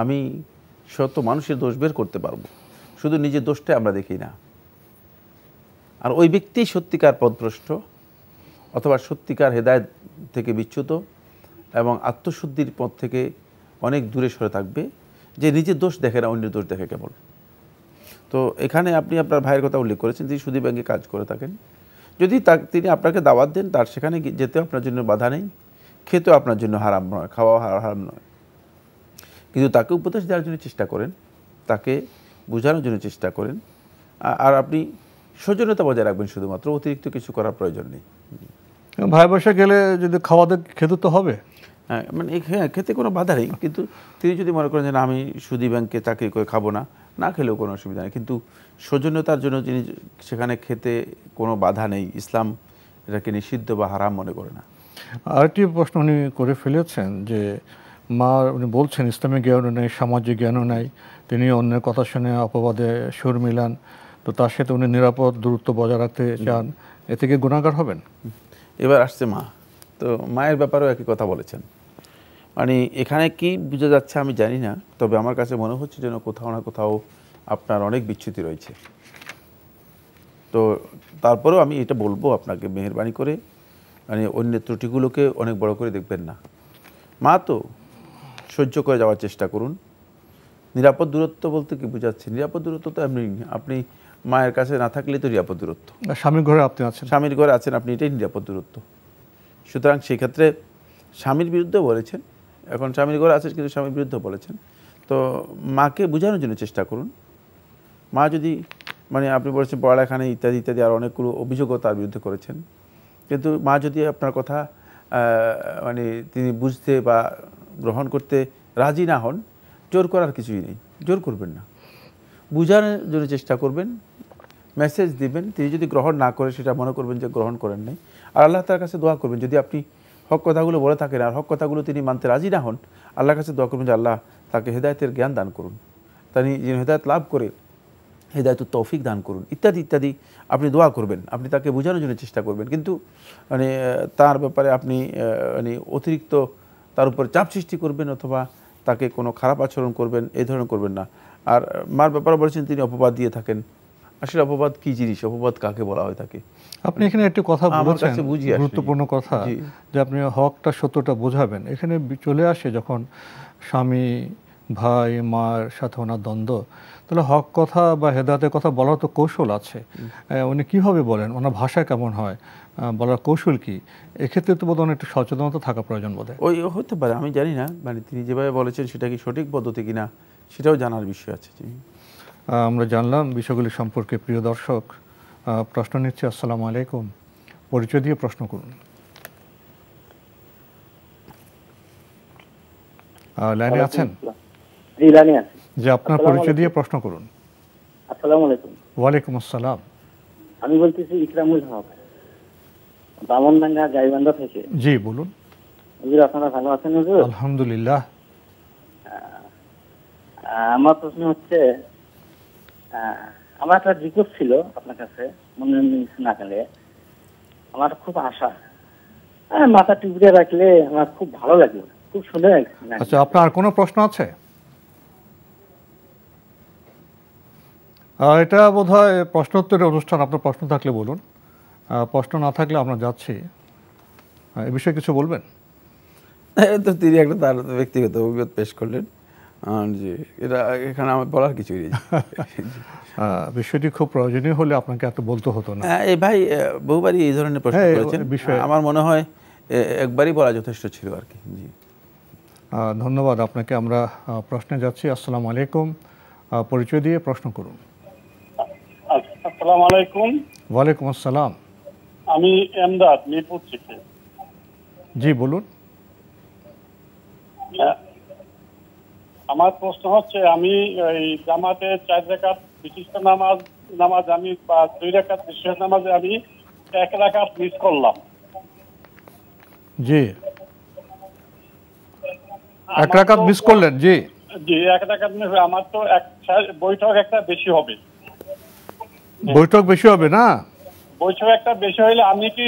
আমি শত মানুষের দোষ বের করতে পারবো, শুধু নিজের দোষটা আমরা দেখি না। আর ওই ব্যক্তি সত্যিকার পথভ্রষ্ট অথবা সত্যিকার হেদায়েত থেকে বিচ্যুত এবং আত্মশুদ্ধির পথ থেকে অনেক দূরে সরে থাকবে, যে নিজের দোষ দেখে না, অন্যের দোষ দেখে কেবল। তো এখানে আপনি আপনার ভাইয়ের কথা উল্লেখ করেছেন, তিনি সুদী ব্যাংকে কাজ করে থাকেন। যদি তিনি আপনাকে দাওয়াত দেন, তার সেখানে যেতেও আপনার জন্য বাধা নেই, খেতেও আপনার জন্য হারাম নয়, খাওয়া হারাম নয়, কিন্তু তাকে উপদেশ দেওয়ার জন্য চেষ্টা করেন, তাকে বোঝানোর জন্য চেষ্টা করেন, আর আপনি সৌজন্যতা বজায় রাখবেন, শুধুমাত্র অতিরিক্ত কিছু করার প্রয়োজন নেই। ভাই বাসা গেলে যদি খাওয়া দাওয়া খেতে তো হবে, হ্যাঁ, মানে হ্যাঁ, খেতে কোনো বাধা নেই, কিন্তু তিনি যদি মনে করেন যে না, আমি সুদী ব্যাংকে চাকরি করে খাবো না, না খেলেও কোনো অসুবিধা নেই, কিন্তু সৌজন্যতার জন্য যিনি সেখানে খেতে কোনো বাধা নেই, ইসলাম এটাকে নিষিদ্ধ বা হারাম মনে করে না। আরেকটি প্রশ্ন উনি করে ফেলেছেন যে মা, উনি বলছেন ইসলামিক জ্ঞানও নেই, সামাজিক জ্ঞানও নেই, তিনি অন্যের কথা শুনে অপবাদে সুর মিলান, তো তার সাথে উনি নিরাপদ দূরত্ব বজায় রাখতে চান, এ থেকে গুনাহগার হবেন? এবার আসছে মা, তো মায়ের ব্যাপারেও একই কথা বলেছেন। মানে এখানে কি বোঝা যাচ্ছে আমি জানি না, তবে আমার কাছে মনে হচ্ছে যেন কোথাও না কোথাও আপনার অনেক বিচ্যুতি রয়েছে। তো তারপরেও আমি এটা বলবো আপনাকে, মেহেরবানি করে মানে অন্যের ত্রুটিগুলোকে অনেক বড় করে দেখবেন না। মা তো সহ্য করে যাওয়ার চেষ্টা করুন। নিরাপদ দূরত্ব বলতে কি বোঝাচ্ছে? নিরাপদ দূরত্ব তো এমনি, আপনি মায়ের কাছে না থাকলে তো নিরাপদ দূরত্ব। স্বামীর ঘরে আপনি আছেন, স্বামীর ঘরে আছেন আপনি, এটাই নিরাপদ দূরত্ব। সুতরাং সেই ক্ষেত্রে স্বামীর বিরুদ্ধে বলেছেন, এখন স্বামীর ঘরে আছেন কিন্তু স্বামীর বিরুদ্ধে বলেছেন, তো মাকে বোঝানোর জন্য চেষ্টা করুন। মা যদি মানে আপনি বলেছেন পড়ালেখা নেই ইত্যাদি ইত্যাদি, আর অনেকগুলো অভিযোগও তার বিরুদ্ধে করেছেন, কিন্তু মা যদি আপনার কথা মানে তিনি বুঝতে বা গ্রহণ করতে রাজি না হন, জোর করার কিছুই নেই, জোর করবেন না, বোঝানোর জন্য চেষ্টা করবেন, মেসেজ দিবেন। তিনি যদি গ্রহণ না করে, সেটা মনে করবেন যে গ্রহণ করেন নাই, আর আল্লাহ তার কাছে দোয়া করবেন। যদি আপনি হক কথাগুলো বলে থাকেন আর হক কথাগুলো তিনি মানতে রাজি না হন, আল্লাহর কাছে দোয়া করবেন যে আল্লাহ তাকে হেদায়েতের জ্ঞান দান করুন, তিনি যেন হেদায়েত লাভ করে হেদায়েতুত তৌফিক দান করুন, ইত্যাদি ইত্যাদি আপনি দোয়া করবেন, আপনি তাকে বোঝানোর জন্য চেষ্টা করবেন। কিন্তু মানে তার ব্যাপারে আপনি মানে অতিরিক্ত তার উপর চাপ সৃষ্টি করবেন অথবা তাকে কোনো খারাপ আচরণ করবেন, এই ধরনের করবেন না। আর মার ব্যাপারে বলেছেন তিনি অপবাদ দিয়ে থাকেন, আসলে অপবাদ কি জিনিস, অপবাদ কাকে বলা হয় থাকে? আপনি এখানে একটি কথা বলেছেন, গুরুত্বপূর্ণ কথা, যে আপনি হকটা সত্যটা বোঝাবেন। এখানে চলে আসে যখন স্বামী ভাই মার সাথে ওনার দ্বন্দ্ব, তাহলে হক কথা বা হেদায়েতের কথা বলার তো কৌশল আছে। উনি কীভাবে বলেন, ওনার ভাষা কেমন হয়, বলার কৌশল কি, এক্ষেত্রে তো বোধহয় একটু সচেতনতা থাকা প্রয়োজন বোধ হয়। ওই হতে পারে, আমি জানি না, মানে তিনি যেভাবে বলেছেন সেটা কি সঠিক পদ্ধতি কিনা সেটাও জানার বিষয় আছে। আমরা জানলাম বিষয়গুলি সম্পর্কে। প্রিয় দর্শক, প্রশ্ন নিচ্ছি। আসসালামু আলাইকুম, পরিচয় দিয়ে প্রশ্ন করুন। লাইনে আছেন? জি, লাইনে আছি। যে আপনার পরিচয় দিয়ে প্রশ্ন করুন। আসসালামু আলাইকুম। ওয়ালাইকুম আসসালাম। আমি বলতেছি ইকরামুল হক, বামনডাঙ্গা গাইবান্ধা থেকে। জি বলুন। হুজুর, আপনারা ভালো আছেন? হুজুর আলহামদুলিল্লাহ। আমার প্রশ্ন হচ্ছে, আমার একটা রিকোয়েস্ট ছিল আপনার কাছে, মনে না গেলে। আমার খুব আশা, মাথা টিপে রাখলে আমার খুব ভালো লাগবে, খুব সুন্দর। আচ্ছা, আপনার কোনো প্রশ্ন আছে? এটা বোধহয় প্রশ্নোত্তরের অনুষ্ঠান, আপনার প্রশ্ন থাকলে বলুন, প্রশ্ন না থাকলে আমরা যাচ্ছি। এ বিষয়ে কিছু বলবেন? তো তিনি একটা তার ব্যক্তিগত অভিজ্ঞতা পেশ করলেন, যে এটা এখানে আমার বলার কিছুই নেই। বিষয়টি খুব প্রয়োজনীয় হলে আপনাকে এত বলতে হতো না। এই ভাই বহুবারই এই ধরনের প্রশ্ন করেছেন, আমার মনে হয় একবারই বলা যথেষ্ট ছিল আর কি। জি, ধন্যবাদ আপনাকে। আমরা প্রশ্নে যাচ্ছি। আসসালামু আলাইকুম, পরিচয় দিয়ে প্রশ্ন করুন। আসসালামু আলাইকুম। ওয়ালাইকুম আসসালাম। আমি এমদাদ, মিরপুর থেকে। জি বলুন। আমার প্রশ্ন হচ্ছে, আমি এই জামাতে 4 রাকাত বিশিষ্ট নামাজ আমি 2 রাকাত বিশিষ্ট নামাজে আমি 1 রাকাত মিস করলাম। জি, 1 রাকাত মিস করলেন। জি জি, 1 রাকাত মিস। আমার তো বৈঠক একটা বেশি হবে। বৈঠক বেশি হবে না? বৈঠক একটা বেশি হইলে আমি কি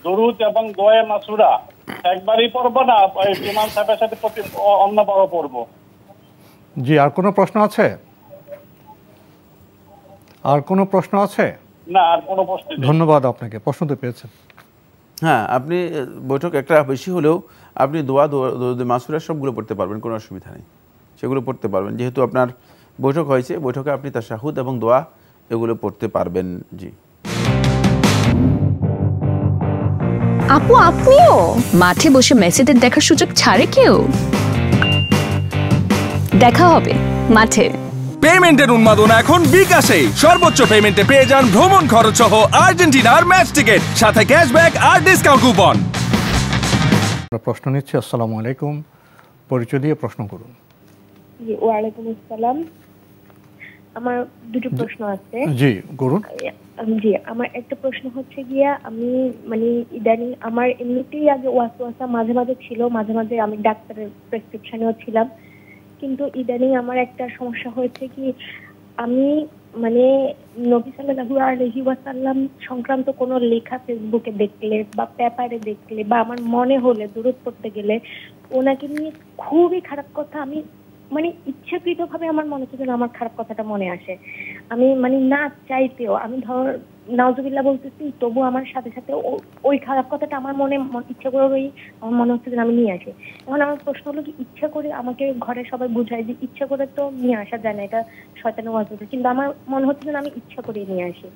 দরুদ এবং দোয়া মাসুরা একবারই পড়বো না ইমাম সাহেবের সাথে অন্যবারও পড়বো? জি, আর কোনো প্রশ্ন আছে? আর কোনো প্রশ্ন আছে? না, আর কোনো প্রশ্ন নেই। ধন্যবাদ আপনাকে, প্রশ্ন তো পেয়েছেন। হ্যাঁ, আপনি বৈঠক একটা বেশি হলেও আপনি দোয়া মাসুরা সবগুলো পড়তে পারবেন, কোনো অসুবিধা নেই, সেগুলো পড়তে পারবেন। যেহেতু আপনার বৈঠক হয়েছে, বৈঠকে আপনি তাশাহুদ এবং দোয়া এগুলো পড়তে পারবেন। জি আপু, আপনিও মাঠে বসে মেসিদের দেখার সুযোগ ছাড়ে কেউ? দেখা হবে মাঠে। পেমেন্টের উন্মাদনা এখন বিকাশে। সর্বোচ্চ পেমেন্টে পেয়ে যান ভ্রমণ খরচ সহ আর্জেন্টিনার ম্যাচ টিকিট, সাথে ক্যাশব্যাক আর ডিসকাউন্ট কুপন। প্রশ্ন নিচ্ছি। আসসালামু আলাইকুম, পরিচয় দিয়ে প্রশ্ন করুন। জি, ওয়ালাইকুম আসসালাম। আমার দুটো প্রশ্ন আছে। জি করুন। জি, আমার একটা প্রশ্ন হচ্ছে গিয়া, আমি মানে ইদানিং আমার এমনিতেই আগে ওয়াসওয়াসা মাঝে মাঝে ছিল, মাঝে মাঝে আমি ডাক্তারের প্রেসক্রিপশনেও ছিলাম, কিন্তু ইদানিং আমার একটা সমস্যা হয়েছে কি, আমি মানে নবী সাল্লাল্লাহু আলাইহি ওয়াসাল্লাম সংক্রান্ত কোনো লেখা ফেসবুকে দেখলে বা পেপারে দেখলে বা আমার মনে হলে দরুদ পড়তে গেলে ওনাকে নিয়ে খুবই খারাপ কথা আমি মানে ইচ্ছাকৃতভাবে আমার মনে হচ্ছে যেন আমার খারাপ কথাটা মনে আসে। আমি মানে না চাইতেও আমি ধর নাউজুবিল্লাহ বলতেছি, তবু আমার সাথে সাথে ওই খারাপ কথাটা আমার মনে ইচ্ছা করেই আমার মনে হচ্ছে যে আমি নিয়ে আসি। এখন আমার প্রশ্ন হলো কি, ইচ্ছা করে আমাকে ঘরে সবাই বুঝায় যে ইচ্ছা করে তো নিয়ে আসা যায় না, এটা শয়তানের ওয়াসওয়াসা, কিন্তু আমার মনে হচ্ছে যে আমি ইচ্ছা করে নিয়ে আসি।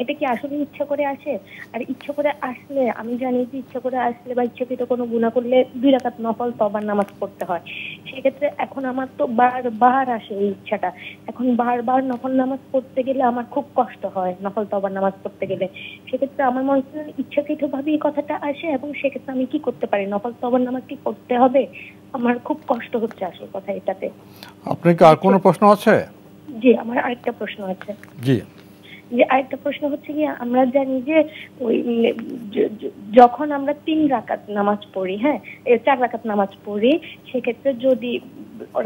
এটা কি আসলে ইচ্ছা করে আসে? আর ইচ্ছা করে আসলে আমি জানি যে ইচ্ছা করে আসলে বা ইচ্ছাকৃত কোনো গুনাহ করলে 2 রাকাত নফল তওবার নামাজ পড়তে হয়। সেক্ষেত্রে এখন আমার তো বারবার আসে এই ইচ্ছাটা, এখন বারবার নফল নামাজ পড়তে গেলে আমার খুব কষ্ট হয়, নফল তওবার নামাজ পড়তে গেলে। সেক্ষেত্রে আমার মনে হচ্ছে ইচ্ছাকৃতভাবে এই কথাটা আসে, এবং সেক্ষেত্রে আমি কি করতে পারি? নফল তওবার নামাজ কি পড়তে হবে? আমার খুব কষ্ট হচ্ছে আসল কথা এটাতে। আপনার কি আর কোনো প্রশ্ন আছে? জি, আমার আরেকটা প্রশ্ন আছে। জি, যে আরেকটা প্রশ্ন হচ্ছে কি, আমরা জানি যে ওই যখন আমরা 3 রাকাত নামাজ পড়ি, হ্যাঁ 4 রাকাত নামাজ পড়ি, সেক্ষেত্রে যদি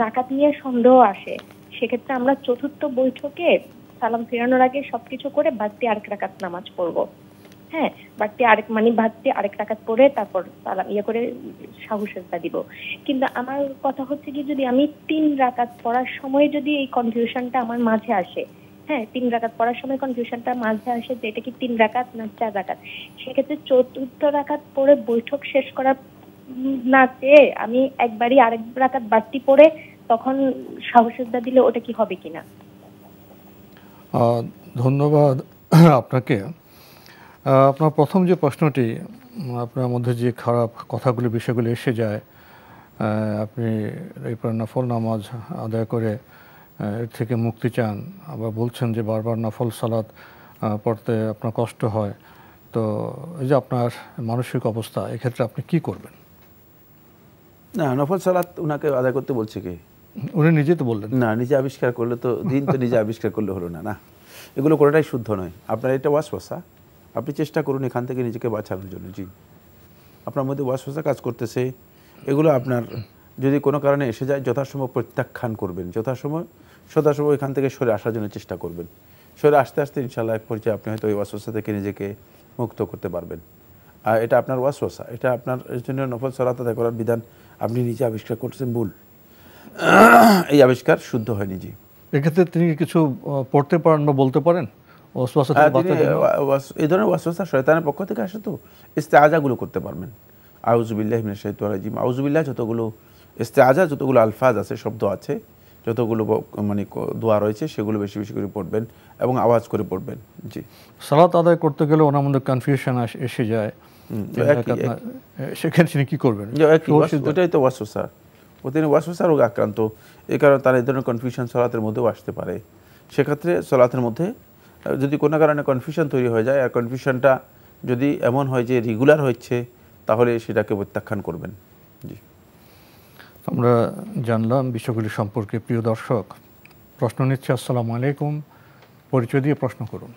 রাকাত নিয়ে সন্দেহ আসে, সেক্ষেত্রে আমরা চতুর্থ বৈঠকে সালাম ফিরানোর আগে সবকিছু করে বাড়তি আরেক রাকাত নামাজ পড়বো। হ্যাঁ, বাড়তি আরেক রাকাত পড়ে তারপর সালাম করে সাহু সেজদা দিব। কিন্তু আমার কথা হচ্ছে কি, যদি আমি 3 রাকাত পড়ার সময় যদি এই কনফিউশনটা আমার মাঝে আসে, হ্যাঁ 3 রাকাত পড়ার সময় কনফিউশনটা মাঝে আসে যে এটা কি 3 রাকাত না 4 রাকাত, সেক্ষেত্রে চতুর্থ রাকাত পড়ে বৈঠক শেষ করার না চেয়ে আমি একবারই আরেক রাকাত বাড়তি পড়ে তখন সাহু সেজদা দিলে ওটা কি হবে কিনা? ধন্যবাদ আপনাকে। আপনার প্রথম যে প্রশ্নটি, আপনার মধ্যে যে খারাপ কথাগুলি বিষয়গুলি এসে যায়, আপনি এরপর নফল নামাজ আদায় করে এর থেকে মুক্তি চান, আবার বলছেন যে বারবার নফল সালাত পড়তে আপনার কষ্ট হয়, তো এই যে আপনার মানসিক অবস্থা, এক্ষেত্রে আপনি কি করবেন? না, নফল সালাত ওনাকে আদায় করতে বলছে কে? উনি নিজে তো বললেন। না, নিজে আবিষ্কার করলে তো দিন তো নিজে আবিষ্কার করলে হলো না। না, এগুলো কোনোটাই শুদ্ধ নয়। আপনার এটা ওয়াসওয়াসা, আপনি চেষ্টা করুন এখান থেকে নিজেকে বাঁচানোর জন্য। জি, আপনার মধ্যে ওয়াসওয়াসা কাজ করতেছে, এগুলো আপনার যদি কোনো কারণে এসে যায় যথাসময় প্রত্যাখ্যান করবেন, সদাসময় এখান থেকে সরে আসার জন্য চেষ্টা করবেন। সরে আস্তে আস্তে ইনশাআল্লাহ এক পর্যায়ে আপনি হয়তো ওই ওয়াসওয়াসা থেকে নিজেকে মুক্ত করতে পারবেন। আর এটা আপনার ওয়াসওয়াসা, এটা আপনার জন্য নফল সালাত আদায় করার বিধান আপনি নিজে আবিষ্কার করছেন ভুল, এই আবিষ্কার শুদ্ধ হয়নি। জি, এক্ষেত্রে তিনি কিছু পড়তে পারেন বা বলতে পারেন? এই ধরনের ওয়াসওয়াসা শয়তানের পক্ষ থেকে আসে, তো ইস্তেআজাগুলো করতে পারবেন। আউযু বিল্লাহি মিনাশ শাইতানির রাজিম, আউযু বিল্লাহ, যতগুলো ইস্তেআজা, যতগুলো আলফাজ আছে, শব্দ আছে, যতগুলো মানে দোয়া রয়েছে সেগুলো বেশি বেশি করে পড়বেন এবং আওয়াজ করে পড়বেন। জি, সালাত আদায় করতে গেলে ওনার মধ্যে কনফিউশন এসে যায়, সেখানে তিনি কি করবেন? ওটাই তো ওয়াসওয়াসা, তিনি ওয়াসওয়াসা রোগে আক্রান্ত, এই কারণে তার এই ধরনের কনফিউশন সালাতের মধ্যেও আসতে পারে। সেক্ষেত্রে সালাতের মধ্যে যদি কোনো কারণে কনফিউশন তৈরি হয়ে যায়, আর কনফিউশনটা যদি এমন হয় যে রেগুলার হচ্ছে, তাহলে সেটাকে প্রত্যাখ্যান করবেন। জি, আমরা জানলাম বিষয়গুলি সম্পর্কে। প্রিয় দর্শক, প্রশ্ন নিচ্ছে। আসসালামু আলাইকুম, পরিচয় দিয়ে প্রশ্ন করুন।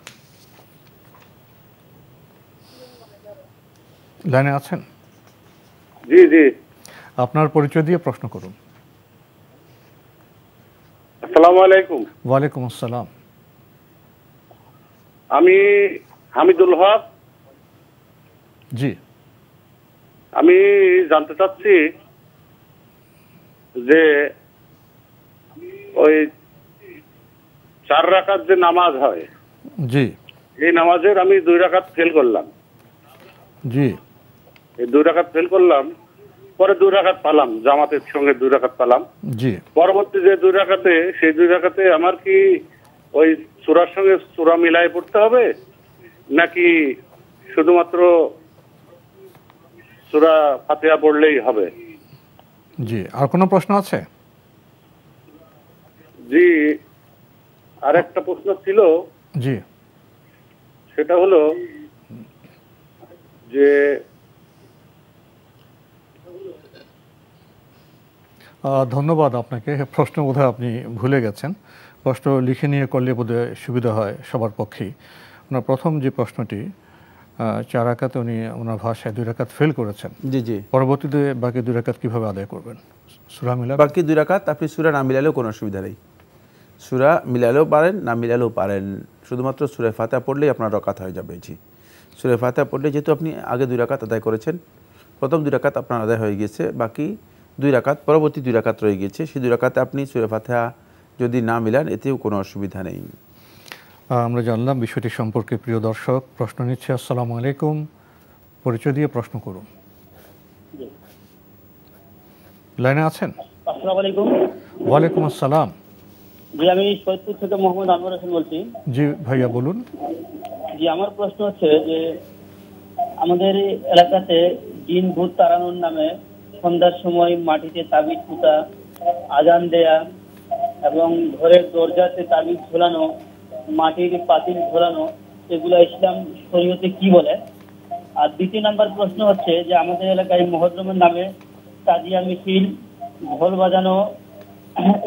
লাইনে আছেন? জি জি, আপনার পরিচয় দিয়ে প্রশ্ন করুন। আসসালামু আলাইকুম। ওয়ালাইকুম আসসালাম। আমি হামিদুল হক। জি, আমি জানতে চাচ্ছি যে ওই 4 রাকাত যে নামাজ হয়, জি, এই নামাজের আমি 2 রাকাত ফেল করলাম। জি, এই 2 রাকাত ফেল করলাম, পরে 2 রাকাত পালাম, জামাতের সঙ্গে 2 রাকাত পালাম। জি, পরবর্তী যে 2 রাকাতে, সেই 2 রাকাতে আমার কি ওই সূরার সঙ্গে সূরা মিলাই পড়তে হবে, নাকি শুধুমাত্র সূরা ফাতিহা পড়লেই হবে? জি, আর কোনো প্রশ্ন আছে? জি, আরেকটা প্রশ্ন ছিল। জি, সেটা হলো যে ধন্যবাদ আপনাকে। প্রশ্ন বোধহয় আপনি ভুলে গেছেন, প্রশ্ন লিখে নিয়ে করলে বোধহয় সুবিধা হয় সবার পক্ষেই। ওনার প্রথম যে প্রশ্নটি, 4 রাকাতে উনি ওনার ভাষায় 2 রাকাত ফেল করেছেন। জি জি, পরবর্তীতে বাকি 2 রাকাত কিভাবে আদায় করবেন? সূরা মিলাবেন? বাকি 2 রাকাত আপনি সূরা না মিলালেও কোনো অসুবিধা নেই, সূরা মিলালেও পারেন, না মিলালেও পারেন, শুধুমাত্র সূরা ফাতিহা পড়লেই আপনার রাকাত হয়ে যাবে। জি, সূরা ফাতিহা পড়লে, যেহেতু আপনি আগে 2 রাকাত আদায় করেছেন, প্রথম 2 রাকাত আপনার আদায় হয়ে গিয়েছে, বাকি 2 রাকাত, পরবর্তী 2 রাকাত রয়ে গিয়েছে। সেই 2 রাকাতে আপনি সূরা ফাতিহা যদি না মিলান, এতেও কোনো অসুবিধা নেই। আমরা জানলাম বিষয়টি সম্পর্কে। প্রিয় দর্শক, প্রশ্ন নিচ্ছে। আসসালামু আলাইকুম, পরিচয় দিয়ে প্রশ্ন করুন। লাইনে আছেন? আসসালামু আলাইকুম। ওয়ালাইকুম আসসালাম। জি, আমি সৈয়দপুর থেকে মোহাম্মদ আনোয়ার হোসেন বলছি। জি ভাইয়া, বলুন। জি, আমার প্রশ্ন হচ্ছে যে আমাদের এলাকাতে জিন ভূত তাড়ানোর নামে সন্ধ্যার সময় মাটিতে তাবিজ পুঁতা, আজান দেয়া এবং ঘরের দরজাতে তাবিজ ঝোলানো, মাটির পাতিল ঝোলানো, এগুলো ইসলাম শরীয়তে কি বলে? আর দ্বিতীয় নাম্বার প্রশ্ন হচ্ছে যে আমাদের এলাকায় মুহররমের নামে তাজিয়া মিছিল, ঢোল বাজানো,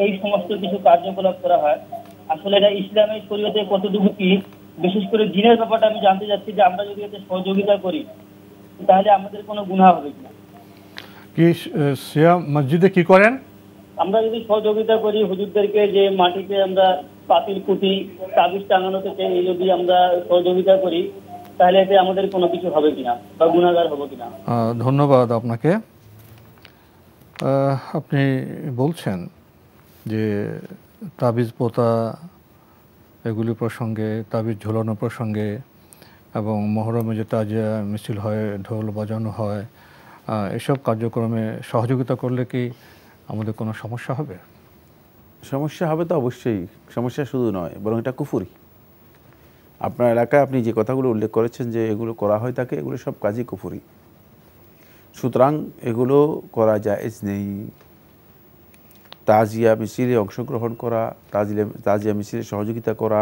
এই সমস্ত কিছু কার্যকলাপ করা হয়। আসলে এটা ইসলামের শরীয়তে কতটুকু কি? বিশেষ করে জিনের ব্যাপারটা আমি জানতে চাচ্ছি যে আমরা যদি এতে সহযোগিতা করি তাহলে আমাদের কোনো গুনাহ হবে কিনা। কি সিয়াম মসজিদে কি করেন? আমরা যদি সহযোগিতা করি হুজুরদেরকে, যে মাটিতে আমরা পাতিল কুটি তাবিজ টাঙানোতে চাই, এই যদি আমরা সহযোগিতা করি তাহলে এতে আমাদের কোনো কিছু হবে কিনা বা গুনাহগার হবো কিনা। ধন্যবাদ আপনাকে। আপনি বলছেন যে তাবিজ পোতা এগুলি প্রসঙ্গে, তাবিজ ঝোলানো প্রসঙ্গে, এবং মহরমে যে তাজিয়া মিছিল হয়, ঢোল বাজানো হয়, এসব কার্যক্রমে সহযোগিতা করলে কি আমাদের কোনো সমস্যা হবে? সমস্যা হবে তো অবশ্যই, সমস্যা শুধু নয়, বরং এটা কুফরি। আপনার এলাকায় আপনি যে কথাগুলো উল্লেখ করেছেন যে এগুলো করা হয় থাকে, এগুলো সব কাজই কুফরি। সুতরাং এগুলো করা জায়েজ নেই। তাজিয়া মিছিলে অংশগ্রহণ করা, তাজিয়া মিছিলে সহযোগিতা করা,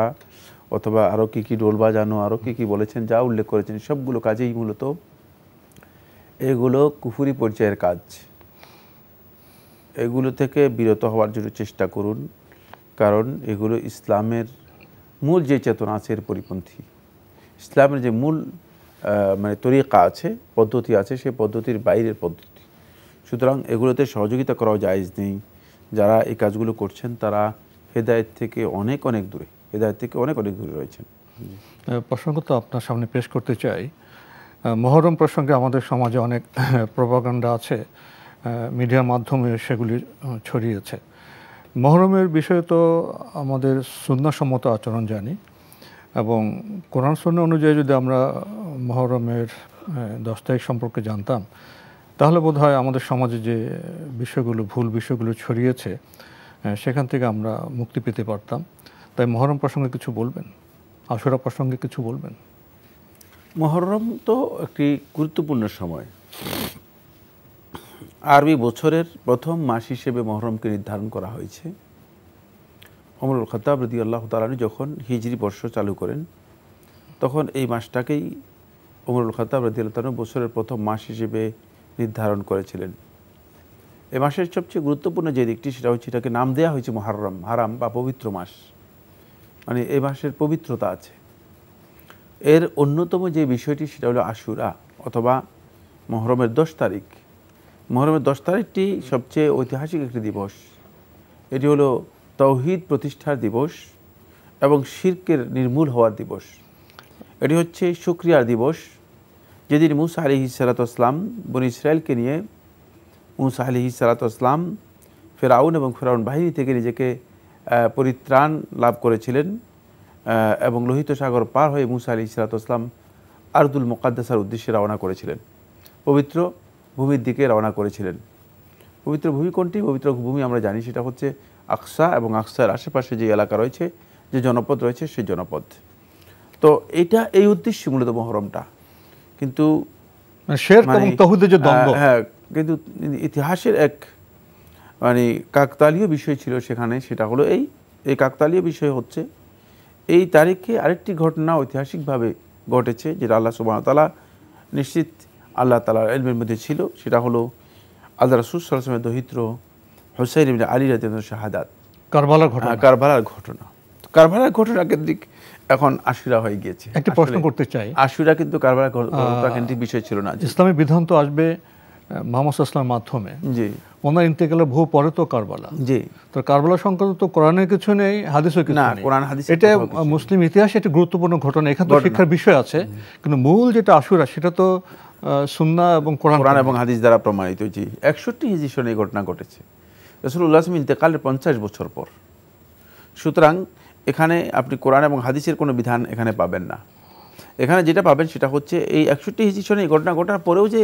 অথবা আরও কী কী ডোল বাজানো, আরও কী কী বলেছেন, যা উল্লেখ করেছেন, সবগুলো কাজেই মূলত এগুলো কুফরি পর্যায়ের কাজ। এগুলো থেকে বিরত হওয়ার জন্য চেষ্টা করুন, কারণ এগুলো ইসলামের মূল যে চেতনা আছে এর পরিপন্থী। ইসলামের যে মূল মানে তরিকা আছে, পদ্ধতি আছে, সেই পদ্ধতির বাইরের পদ্ধতি। সুতরাং এগুলোতে সহযোগিতা করাও জায়েজ নেই। যারা এই কাজগুলো করছেন তারা হেদায়েত থেকে অনেক অনেক দূরে, হেদায়েত থেকে অনেক অনেক দূরে রয়েছেন। প্রসঙ্গত আপনার সামনে পেশ করতে চাই, মুহররম প্রসঙ্গে আমাদের সমাজে অনেক প্রপাগান্ডা আছে, মিডিয়ার মাধ্যমে সেগুলি ছড়িয়েছে। মুহররমের বিষয়ে তো আমাদের সুন্নাহসম্মত আচরণ জানি, এবং কোরআন সুন্নাহ অনুযায়ী যদি আমরা মুহররমের 10 তারিখ সম্পর্কে জানতাম, তাহলে বোধহয় আমাদের সমাজে যে বিষয়গুলো, ভুল বিষয়গুলো ছড়িয়েছে, সেখান থেকে আমরা মুক্তি পেতে পারতাম। তাই মহরম প্রসঙ্গে কিছু বলবেন, আশুরা প্রসঙ্গে কিছু বলবেন? মহরম তো একটি গুরুত্বপূর্ণ সময়। আরবি বছরের প্রথম মাস হিসেবে মহরমকে নির্ধারণ করা হয়েছে। ওমর খাত্তাব রাদিয়াল্লাহু তাআলা যখন হিজরি বর্ষ চালু করেন, তখন এই মাসটাকেই ওমর খাত্তাব রাদিয়াল্লাহু তাআলা বছরের প্রথম মাস হিসেবে নির্ধারণ করেছিলেন। এই মাসের সবচেয়ে গুরুত্বপূর্ণ যে দিকটি, সেটা হচ্ছে এটাকে নাম দেওয়া হয়েছে মুহররম, হারাম বা পবিত্র মাস, মানে এই মাসের পবিত্রতা আছে। এর অন্যতম যে বিষয়টি সেটা হলো আশুরা অথবা মহরমের 10 তারিখ। মহরমের 10 তারিখটি সবচেয়ে ঐতিহাসিক একটি দিবস। এটি হলো তাওহীদ প্রতিষ্ঠার দিবস এবং শিরকের নির্মূল হওয়ার দিবস। এটি হচ্ছে শুকরিয়ার দিবস, যেদিন মূসা আলাইহিস সালাতু ওয়াস সালাম বনী ইসরায়েলকে নিয়ে, মূসা আলাইহিস সালাতু ওয়াস সালাম ফেরাউন এবং ফেরাউন বাহিনী থেকে নিজেকে পরিত্রাণ লাভ করেছিলেন এবং লোহিত সাগর পার হয়ে মূসা আলাইহিস সালাতু ওয়াস সালাম আরদুল মুকাদ্দাসার উদ্দেশ্যে রওনা করেছিলেন, পবিত্র ভূমির দিকে রওনা করেছিলেন। পবিত্র ভূমি কোনটি? পবিত্র ভূমি আমরা জানি সেটা হচ্ছে আকসা এবং আকসার আশেপাশে যে এলাকা রয়েছে, যে জনপদ রয়েছে, সেই জনপদ। তো এটা এই উদ্দেশ্যে মূলত মহরমটা। কিন্তু হ্যাঁ, কিন্তু ইতিহাসের এক মানে কাকতালীয় বিষয় ছিল সেখানে, সেটা হলো এই কাকতালীয় বিষয় হচ্ছে এই তারিখে আরেকটি ঘটনা ঐতিহাসিকভাবে ঘটেছে, যেটা আল্লাহ সুবহানাহু ওয়া তাআলা নিশ্চিত আল্লাহ তাআলার ইলমের মধ্যে ছিল। সেটা হলো আল্লাহ রাসূল সাল্লাল্লাহু আলাইহি ওয়াসাল্লামের দহিত্র হুসাইন ইবনে আলী রাদিয়াল্লাহু শাহাদাত, কারবালার ঘটনা। কারবালার ঘটনা কেন্দ্রিক এখন আশুরা হয়ে গিয়েছে। একটা প্রশ্ন করতে চাই, আশুরা কিন্তু কারবালার ঘটনা কেন্দ্রিক বিষয় ছিল না। ইসলামী বিধান তো আসবে মুহাম্মদ সাল্লাল্লাহু আলাইহি ওয়াসাল্লামের মাধ্যমে। জি, ওনার ইন্তেকালের বহু পরে তো কারবালা। জি, তো কারবালা সংক্রান্ত তো কোরআনের কিছু নেই, হাদিসও কিছু নেই। কোরআন হাদিস এটা মুসলিম ইতিহাসে একটা গুরুত্বপূর্ণ ঘটনা, এখানে তো শিক্ষার বিষয় আছে, কিন্তু মূল যেটা আশুরা সেটা তো সুন্নাহ এবং কোরআন এবং হাদিস দ্বারা প্রমাণিত। জি, 61 হিজরি সনে এই ঘটনা ঘটেছে রাসূলুল্লাহ সাল্লাল্লাহু আলাইহি ওয়াসাল্লাম ইন্তেকালের 50 বছর পর। সুতরাং এখানে আপনি কোরআন এবং হাদিসের কোনো বিধান এখানে পাবেন না। এখানে যেটা পাবেন সেটা হচ্ছে এই 61 হিজরি সনে এই ঘটনা ঘটার পরেও যে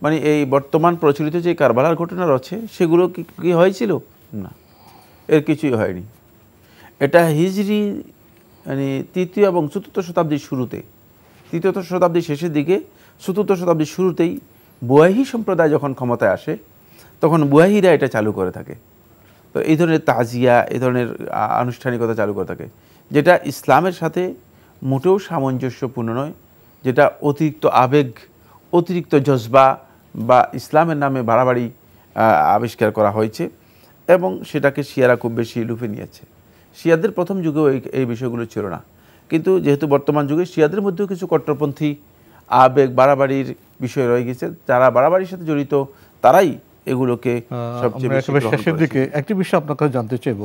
মানে এই বর্তমান প্রচলিত যে কারবালার ঘটনা রয়েছে সেগুলো কি হয়েছিল? না, এর কিছুই হয়নি। এটা হিজরি মানে 3য় এবং 4র্থ শতাব্দীর শুরুতে, 3য় শতাব্দীর শেষের দিকে, 4র্থ শতাব্দীর শুরুতেই বুয়াহি সম্প্রদায় যখন ক্ষমতায় আসে, তখন বুয়াহিরা এটা চালু করে থাকে। তো এই ধরনের তাজিয়া, এই ধরনের আনুষ্ঠানিকতা চালু করে থাকে, যেটা ইসলামের সাথে মোটেও সামঞ্জস্যপূর্ণ নয়, যেটা অতিরিক্ত আবেগ, অতিরিক্ত জজবা বা ইসলামের নামে বাড়াবাড়ি আবিষ্কার করা হয়েছে এবং সেটাকে শিয়ারা খুব বেশি লুফে নিয়েছে। শিয়াদের প্রথম যুগেও এই বিষয়গুলো ছিল না, কিন্তু যেহেতু বর্তমান যুগে শিয়াদের মধ্যেও কিছু কট্টরপন্থী আবেগ বাড়াবাড়ির বিষয় রয়ে গেছে, যারা বাড়াবাড়ির সাথে জড়িত তারাই এগুলোকে সবচেয়ে বেশি গ্রহণ করেছে। শেষের দিকে একটি বিষয় আপনার কাছে জানতে চাইব,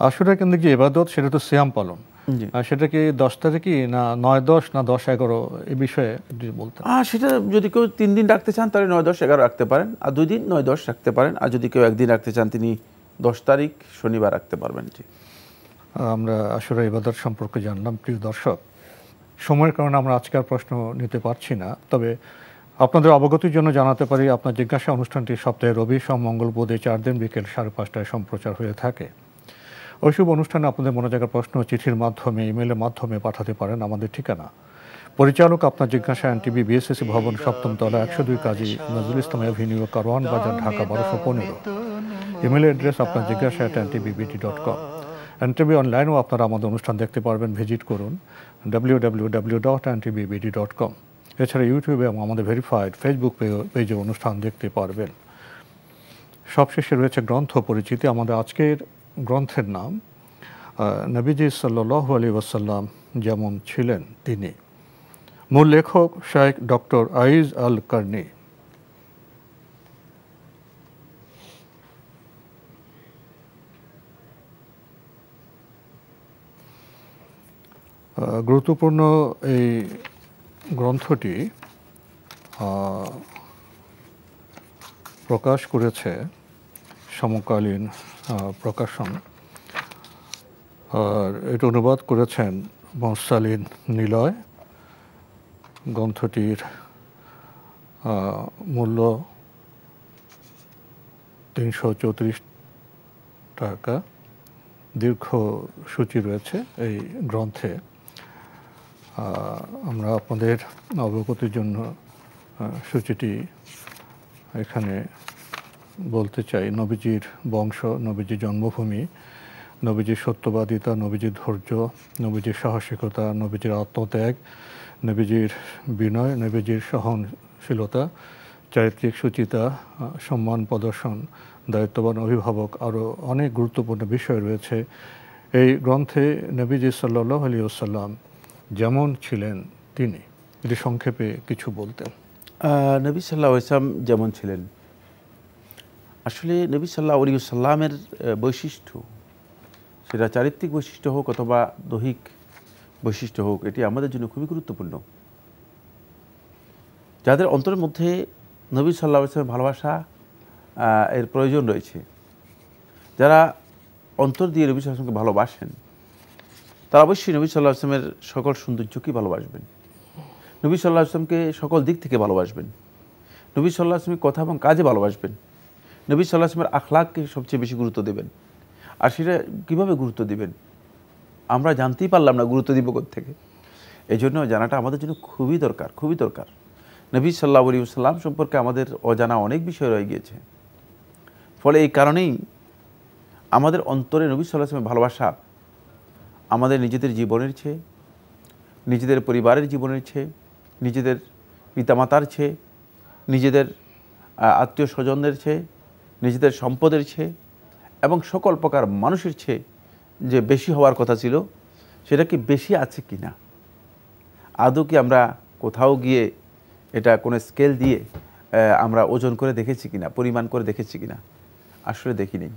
আশুরা কেন্দ্রিক যে ইবাদত সেটা তো সিয়াম পালন, সেটা কি 10 তারিখই না 9-10 না 10-11 এই বিষয়ে বলতেন? সেটা যদি কেউ 3 দিন রাখতে চান তাহলে 9-10-11 রাখতে পারেন, আর 2 দিন 9-10 রাখতে পারেন, আর যদি কেউ একদিন রাখতে চান তিনি 10 তারিখ শনিবার রাখতে পারবেন। জি, আমরা আশুরা ইবাদত সম্পর্কে জানলাম। প্রিয় দর্শক, সময়ের কারণে আমরা আজকের প্রশ্ন নিতে পারছি না, তবে আপনাদের অবগতির জন্য জানাতে পারি আপনার জিজ্ঞাসা অনুষ্ঠানটি সপ্তাহে রবি, সোম, মঙ্গল, বুধে 4 দিন বিকেল 5:30টায় সম্প্রচার হয়ে থাকে। ওইসব অনুষ্ঠানে আপনাদের মনোজাগা প্রশ্ন চিঠির মাধ্যমে, ইমেলের মাধ্যমে পাঠাতে পারেন। আমাদের ঠিকানা পরিচালক আপনার জিজ্ঞাসা, এনটিভি, বিএসএসি ভবন, 7ম তলা, 102 কাজী নজরুল ইসলাম এভিনিউ, কারওয়ান বাজার, ঢাকা 1215। ইমেল অ্যাড্রেস আপনার জিজ্ঞাসা @ntvbt.com। এনটিভি অনলাইনেও আপনারা আমাদের অনুষ্ঠান দেখতে পারবেন, ভিজিট করুন www.ntvbt.com। এছাড়া ইউটিউবে এবং আমাদের ভেরিফাইড ফেসবুক পেজে অনুষ্ঠান দেখতে পারবেন। সবশেষে রয়েছে গ্রন্থ পরিচিতি। আমাদের আজকের গ্রন্থের নাম নবীজি সাল্লাল্লাহু আলাইহি ওয়াসাল্লাম যেমন ছিলেন তিনি। মূল লেখক শাইখ ডক্টর আইজ আল কারনি। গুরুত্বপূর্ণ এই গ্রন্থটি প্রকাশ করেছে সমকালীন প্রকাশন, আর এটা অনুবাদ করেছেন মহসালিন নিলয়। গ্রন্থটির মূল্য 334 টাকা দীর্ঘ সূচি রয়েছে এই গ্রন্থে। আমরা আপনাদের অবগতির জন্য সূচিটি এখানে বলতে চাই। নবীজির বংশ, নবীজির জন্মভূমি, নবীজির সত্যবাদিতা, নবীজির ধৈর্য, নবীজির সাহসিকতা, নবীজির আত্মত্যাগ, নবীজির বিনয়, নবীজির সহনশীলতা, চারিত্রিক সুচিতা, সম্মান প্রদর্শন, দায়িত্ববান অভিভাবক, আরও অনেক গুরুত্বপূর্ণ বিষয় রয়েছে এই গ্রন্থে। নবীজি সাল্লাল্লাহু আলাইহি ওয়াসাল্লাম যেমন ছিলেন তিনি যদি সংক্ষেপে কিছু বলতেন। নবী সাল্লাল্লাহু আলাইহি ওয়াসাল্লাম যেমন ছিলেন, আসলে নবী সাল্লাল্লাহু আলাইহি ওয়াসাল্লামের বৈশিষ্ট্য, সেটা চারিত্রিক বৈশিষ্ট্য হোক অথবা দৈহিক বৈশিষ্ট্য হোক, এটি আমাদের জন্য খুবই গুরুত্বপূর্ণ। যাদের অন্তরের মধ্যে নবী সাল্লাল্লাহু আলাইহি ওয়াসাল্লামের ভালোবাসা এর প্রয়োজন রয়েছে, যারা অন্তর দিয়ে নবী সাল্লাল্লাহু আলাইহি ওয়াসাল্লামকে ভালোবাসেন, তারা অবশ্যই নবী সাল্লাল্লাহু আলাইহি ওয়াসাল্লামের সকল সৌন্দর্যকেই ভালোবাসবেন, নবী সাল্লাল্লাহু আলাইহি ওয়াসাল্লামকে সকল দিক থেকে ভালোবাসবেন, নবী সাল্লাল্লাহু আলাইহি ওয়াসাল্লামের কথা এবং কাজে ভালোবাসবেন, নবী সাল্লাল্লাহু আলাইহি ওয়াসাল্লামের আখলাককে সবচেয়ে বেশি গুরুত্ব দেবেন। আর সেটা কীভাবে গুরুত্ব দিবেন আমরা জানতেই পারলাম না, গুরুত্ব দিব কোত্থেকে। এই জন্য জানাটা আমাদের জন্য খুবই দরকার, খুবই দরকার। নবী সাল্লাল্লাহু আলাইহি ওয়াসাল্লাম সম্পর্কে আমাদের অজানা অনেক বিষয় রয়ে গিয়েছে। ফলে এই কারণেই আমাদের অন্তরে নবী সাল্লাল্লাহু আলাইহি ওয়াসাল্লামের ভালোবাসা আমাদের নিজেদের জীবনের চেয়ে, নিজেদের পরিবারের জীবনের চেয়ে, নিজেদের পিতামাতার চেয়ে, নিজেদের আত্মীয় স্বজনদের চেয়ে, নিজেদের সম্পদের চেয়ে এবং সকল প্রকার মানুষের চেয়ে যে বেশি হওয়ার কথা ছিল, সেটা কি বেশি আছে কি না, আদৌ কি আমরা কোথাও গিয়ে এটা কোনো স্কেল দিয়ে আমরা ওজন করে দেখেছি কিনা, পরিমাণ করে দেখেছি কিনা? আসলে দেখিনি।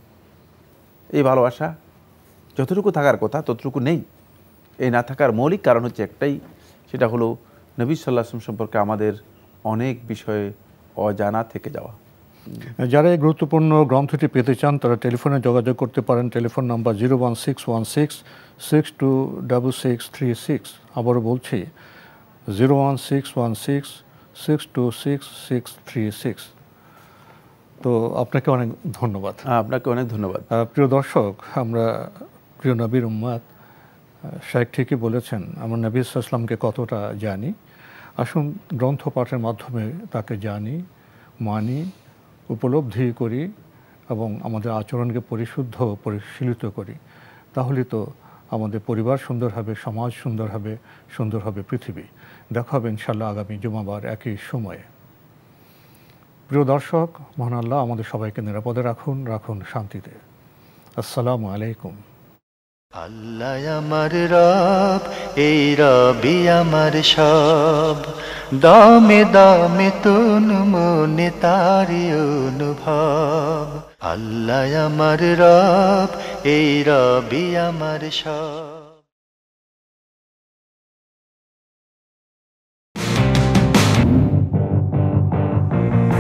এই ভালোবাসা যতটুকু থাকার কথা ততটুকু নেই। এই না থাকার মৌলিক কারণ হচ্ছে একটাই, সেটা হলো নবী সাল্লাল্লাহু আলাইহি ওয়াসাল্লাম সম্পর্কে আমাদের অনেক বিষয়ে অজানা থেকে যাওয়া। যারা এই গুরুত্বপূর্ণ গ্রন্থটি পেতে চান তারা টেলিফোনে যোগাযোগ করতে পারেন। Telephone number 01616626636। আবারও বলছি 01616626636। তো আপনাকে অনেক ধন্যবাদ। আপনাকে অনেক ধন্যবাদ। প্রিয় দর্শক, আমরা প্রিয় নবীর উম্মত, শাইখ ঠিকই বলেছেন, আমরা নবী সাল্লাল্লাহু আলাইহি ওয়াসাল্লামকে কতটা জানি। আসুন গ্রন্থ পাঠের মাধ্যমে তাকে জানি, মানি, উপলব্ধি করি এবং আমাদের আচরণকে পরিশুদ্ধ পরিশীলিত করি। তাহলে তো আমাদের পরিবার সুন্দর হবে, সমাজ সুন্দর হবে, সুন্দর হবে পৃথিবী। দেখা হবে ইনশাআল্লাহ আগামী জুমাবার একই সময়ে। প্রিয় দর্শক, মহান আল্লাহ আমাদের সবাইকে নিরাপদে রাখুন, রাখুন শান্তিতে। আসসালামু আলাইকুম। আল্লাহ আমার রব, এই রবি আমার সব, দামে দামে তুন মনে তারি অনুভব। আল্লাহ আমার রব, এই রবি আমার সব।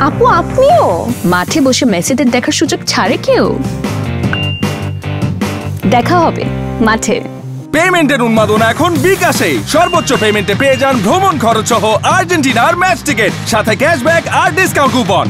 আপু আপনিও মাঠে বসে মেসিদের দেখার সুযোগ ছাড়ে কেউ? দেখা হবে মাঠে। পেমেন্টের উন্মাদনা এখন বিকাশে। সর্বোচ্চ পেমেন্টে পেয়ে যান ভ্রমণ খরচ সহ আর্জেন্টিনার ম্যাচ টিকিট, সাথে ক্যাশব্যাক আর ডিসকাউন্ট কুপন।